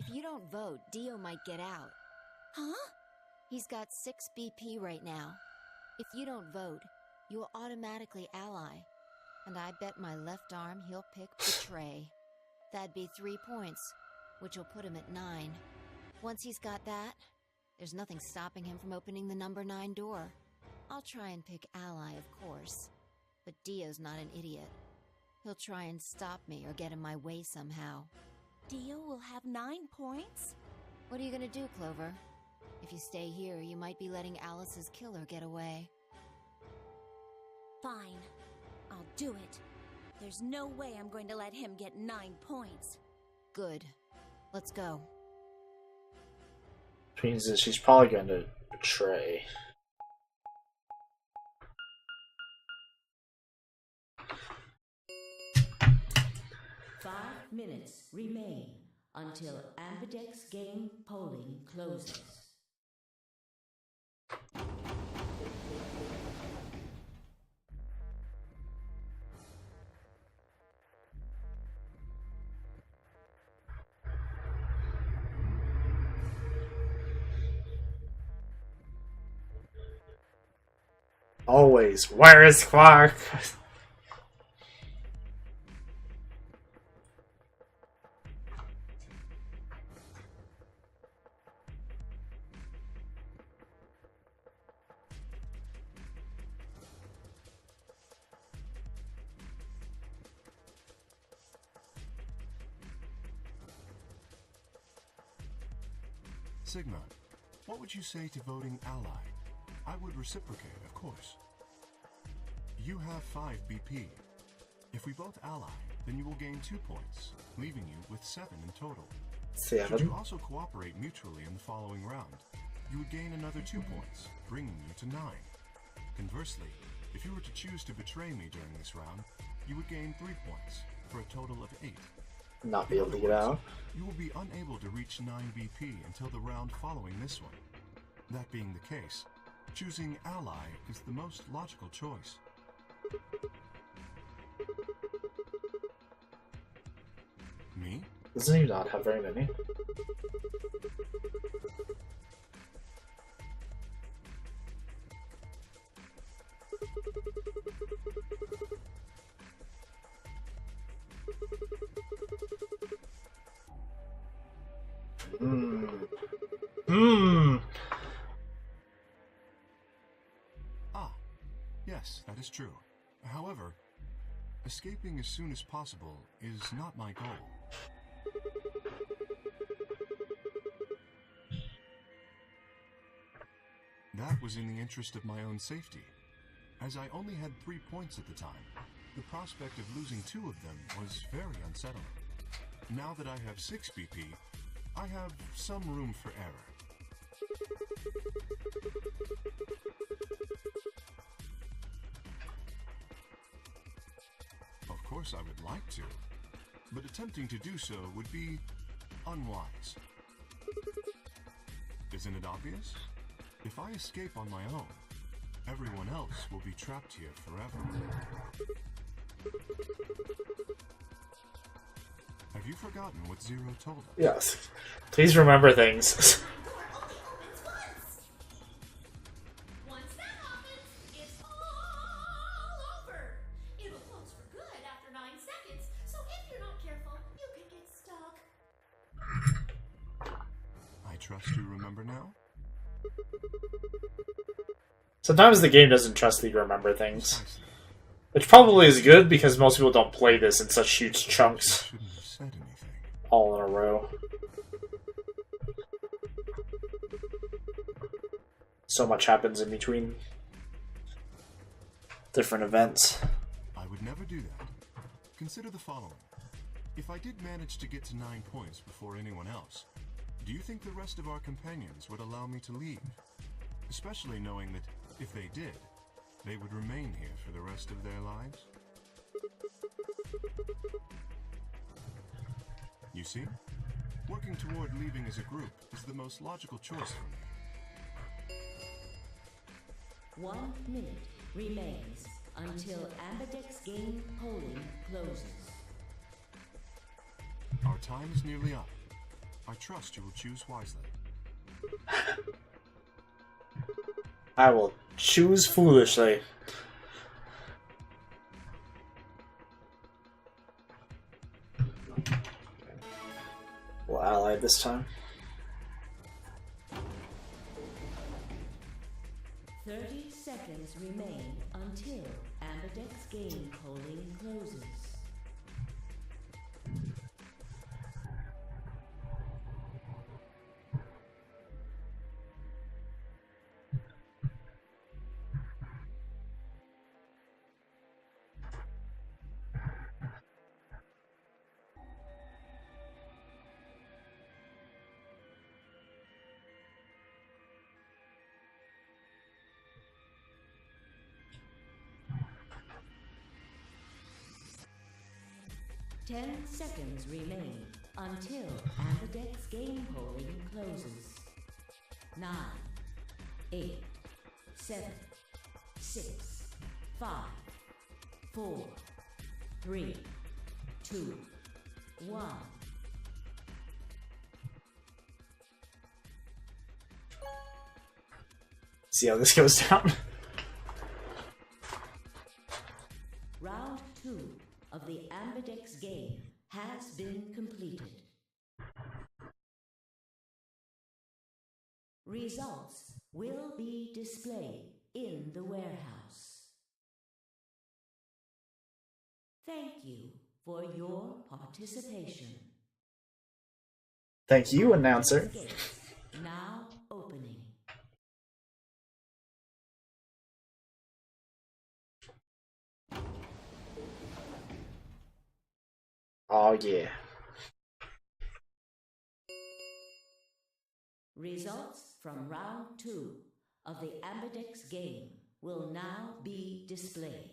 If you don't vote, Dio might get out. Huh? He's got 6 BP right now. If you don't vote, you will automatically ally. And I bet my left arm he'll pick Betray. That'd be 3 points, which will put him at 9. Once he's got that, there's nothing stopping him from opening the number 9 door. I'll try and pick ally, of course. But Dio's not an idiot. He'll try and stop me or get in my way somehow. Dio will have 9 points? What are you gonna do, Clover? If you stay here, you might be letting Alice's killer get away. Fine. I'll do it. There's no way I'm going to let him get 9 points. Good. Let's go. Which means that she's probably going to betray. Five minutes remain until Ambidex game polling closes. Always. Where is Clark? Sigma, what would you say to voting ally? I would reciprocate, of course. You have 5 BP. If we both ally, then you will gain 2 points, leaving you with 7 in total. 7. Should you also cooperate mutually in the following round, you would gain another 2 points, bringing you to 9. Conversely, if you were to choose to betray me during this round, you would gain 3 points, for a total of 8. Not be able to get out. You will be unable to reach 9 BP until the round following this one. That being the case, choosing ally is the most logical choice. Me? Doesn't he not have very many? Ah, yes, that is true. However, escaping as soon as possible is not my goal. That was in the interest of my own safety. As I only had 3 points at the time, the prospect of losing 2 of them was very unsettling. Now that I have 6 BP, I have some room for error. Of course I would like to, but attempting to do so would be unwise. Isn't it obvious? If I escape on my own, everyone else will be trapped here forever. Have you forgotten what Zero told us? Yes. Please remember things. Once that happens, it's all over. It'll close for good after 9 seconds, so if you're not careful, you can get stuck. I trust you remember now? Sometimes the game doesn't trust that you remember things. Precisely. Which probably is good because most people don't play this in such huge You chunks shouldn't have said anything. all in a row. So much happens in between different events. I would never do that. Consider the following. If I did manage to get to 9 points before anyone else, do you think the rest of our companions would allow me to leave? Especially knowing that if they did, they would remain here for the rest of their lives? You see? Working toward leaving as a group is the most logical choice for me. 1 minute remains until Ambidex game polling closes. Our time is nearly up. I trust you will choose wisely. I will choose foolishly. We'll ally this time. 30 seconds remain until Ambidex game polling closes. 10 seconds remain until Amberdeck's game polling closes. 9, 8, 7, 6, 5, 4, 3, 2, 1. See how this goes down. Round 2 of the Amberdeck's game has been completed. Results will be displayed in the warehouse. Thank you for your participation. Thank you, announcer. Gates now opening. Oh yeah. Results from round 2 of the Amberdeck's game will now be displayed.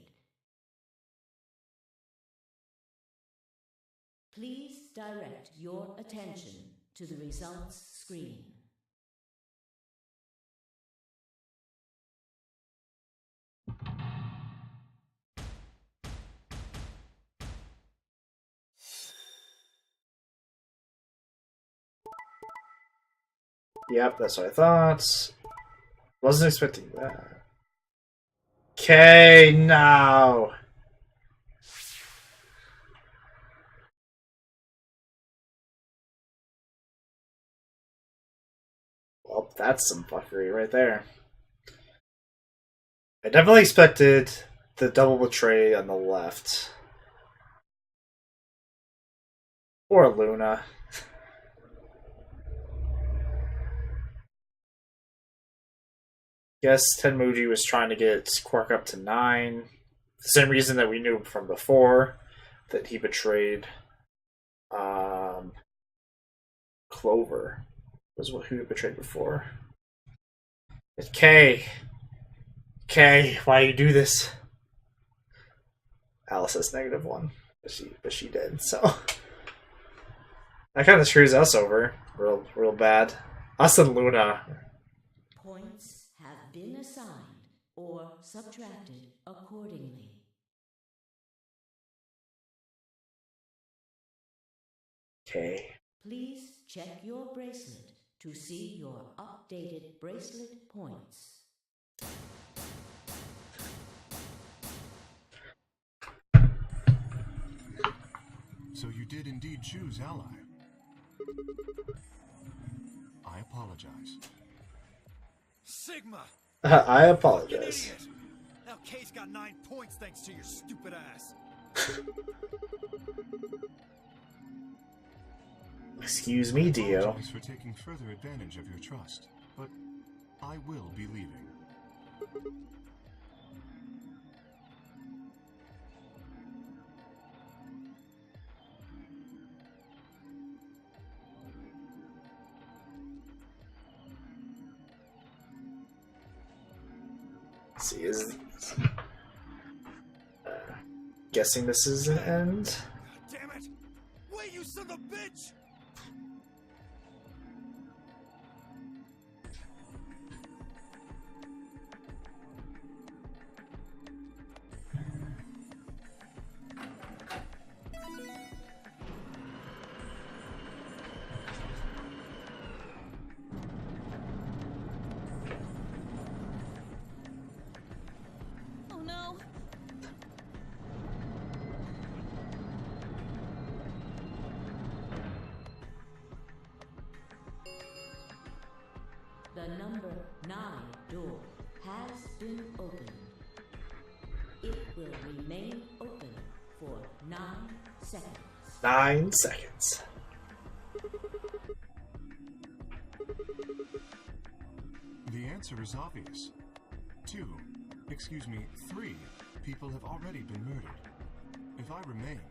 Please direct your attention to the results screen. Yep, that's what I thought. Wasn't expecting that. Okay, now. Well, that's some fuckery right there. I definitely expected the double betray on the left. Or Luna. Guess Tenmuji was trying to get Quark up to 9. The same reason that we knew from before that he betrayed Clover was who he betrayed before. But Kay, why you do this? Alice has -1, but she did. So that kind of screws us over real bad. Us and Luna. Points have been assigned or subtracted accordingly. Okay. Please check your bracelet to see your updated bracelet points. So you did indeed choose ally. I apologize. Sigma! I You apologize. idiot! Now Kay's got 9 points thanks to your stupid ass. Excuse me, I Dio. apologize for taking further advantage of your trust, but I will be leaving. See, guessing this is an end. God damn it! Wait, you son of a bitch! Oh no! The number 9 door has been opened. It will remain open for 9 seconds. 9 seconds. The answer is obvious. 3 people have already been murdered. If I remain,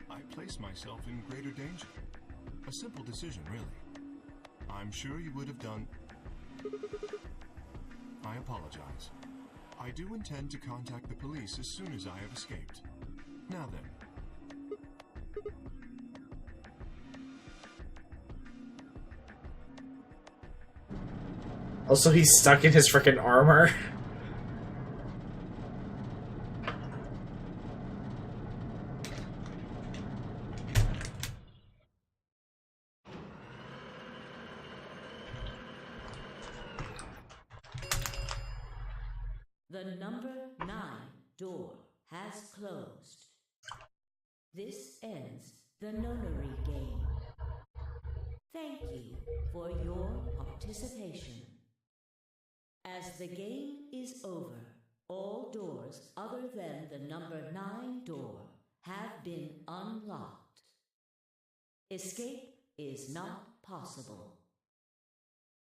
I place myself in greater danger. A simple decision, really. I'm sure you would have done... I apologize. I do intend to contact the police as soon as I have escaped. Now then. Also, he's stuck in his freaking armor. The number 9 door has closed. This ends the nonary game. Thank you for your participation. As the game is over, all doors other than the number 9 door have been unlocked. Escape is not possible.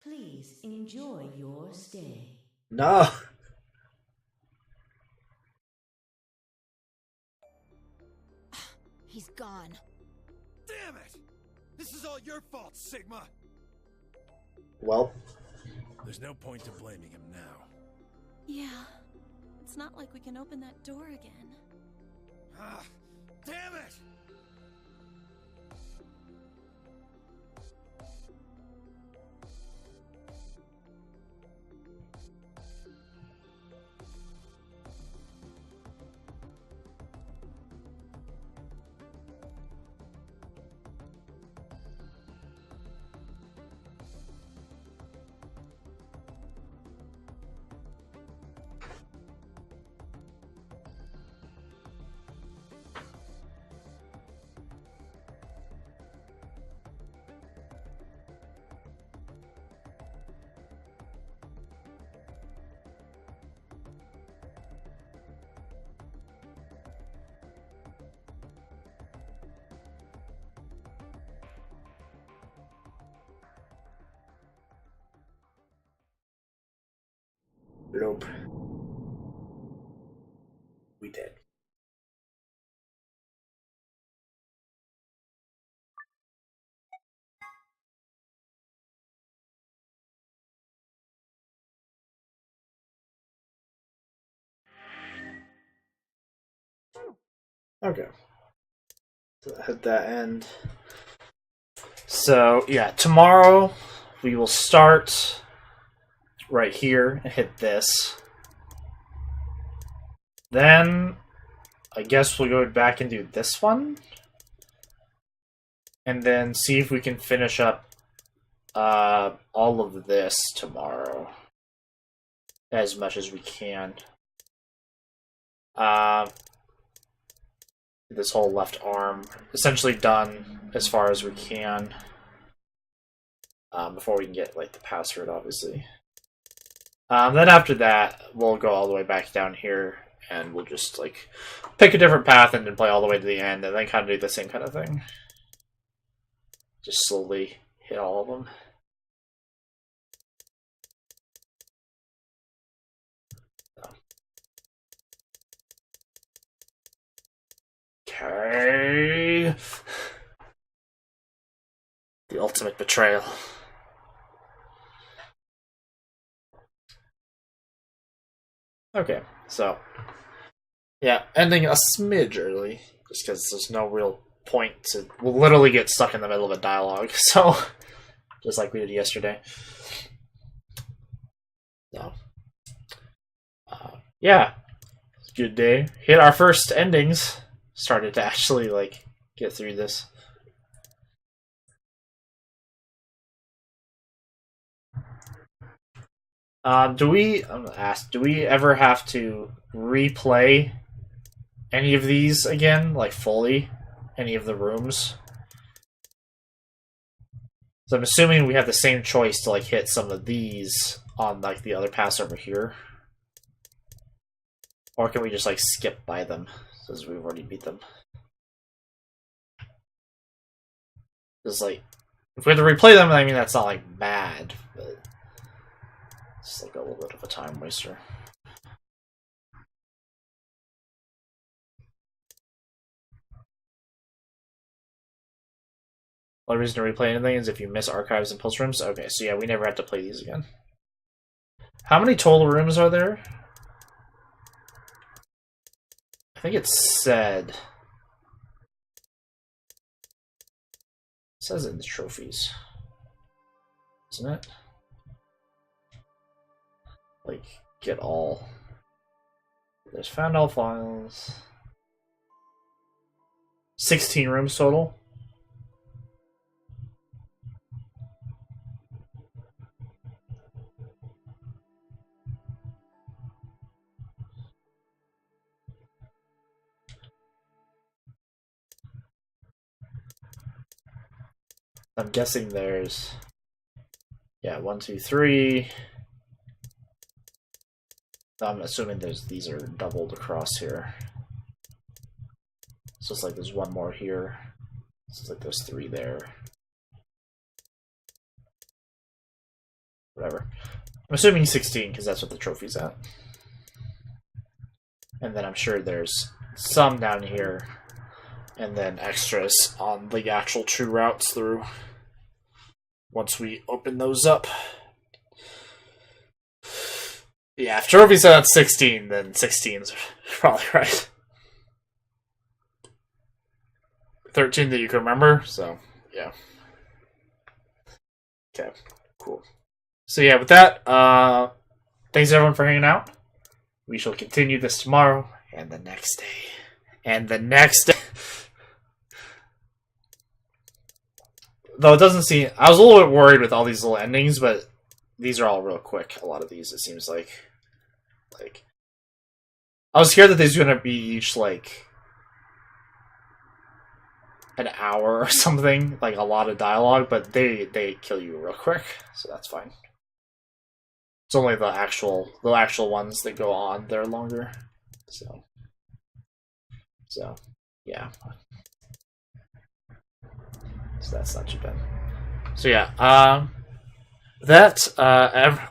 Please enjoy your stay. No. He's gone. Damn it! This is all your fault, Sigma! Well. There's no point to blaming him now. Yeah. It's not like we can open that door again. Ah, damn it! Nope. We did. Okay. So hit that end. So, yeah, tomorrow we will start right here and hit this. Then, I guess we'll go back and do this one. And then see if we can finish up all of this tomorrow. As much as we can. This whole left arm essentially done as far as we can. Before we can get like the password, obviously. Then after that, we'll go all the way back down here, and we'll just like pick a different path and then play all the way to the end, and then kind of do the same kind of thing. Just slowly hit all of them. Okay. The ultimate betrayal. Okay, so yeah, ending a smidge early, just because there's no real point to. We'll literally get stuck in the middle of a dialogue, so just like we did yesterday. So, yeah, good day. Hit our first endings. Started to actually like get through this. I'm gonna ask, do we ever have to replay any of these again, like fully? Any of the rooms? So I'm assuming we have the same choice to like hit some of these on like the other pass over here. Or can we just like skip by them since we've already beat them? Just like, if we have to replay them, I mean that's not like bad, but it's like a little bit of a time waster. Only reason to replay anything is if you miss archives and post rooms. Okay, so yeah, we never have to play these again. How many total rooms are there? I think it said. It says it in the trophies, isn't it? like get all. There's found all files. 16 rooms total. I'm guessing there's, yeah, 1, 2, 3. I'm assuming these are doubled across here. So it's like there's one more here. So it's like there's 3 there. Whatever. I'm assuming 16 because that's what the trophy's at. And then I'm sure there's some down here. And then extras on the actual true routes through. Once we open those up. Yeah, if trophy said that's 16, then 16's probably right. 13 that you can remember, so yeah. Okay, cool. So yeah, with that, thanks everyone for hanging out. We shall continue this tomorrow, and the next day, and the next day. Though it doesn't seem... I was a little bit worried with all these little endings, but these are all real quick. A lot of these, it seems like... I was scared that these were going to be each, like... an hour or something. Like, a lot of dialogue, but they kill you real quick, so that's fine. It's only the actual ones that go on. They're longer. So, yeah. So that's not too bad. So yeah,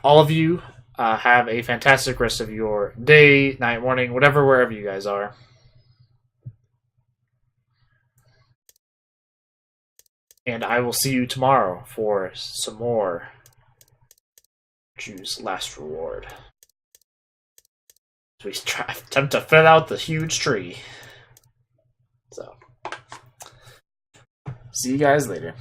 all of you have a fantastic rest of your day, night, morning, whatever, wherever you guys are. And I will see you tomorrow for some more Drew's Last Reward. We attempt to fill out the huge tree. So, see you guys later.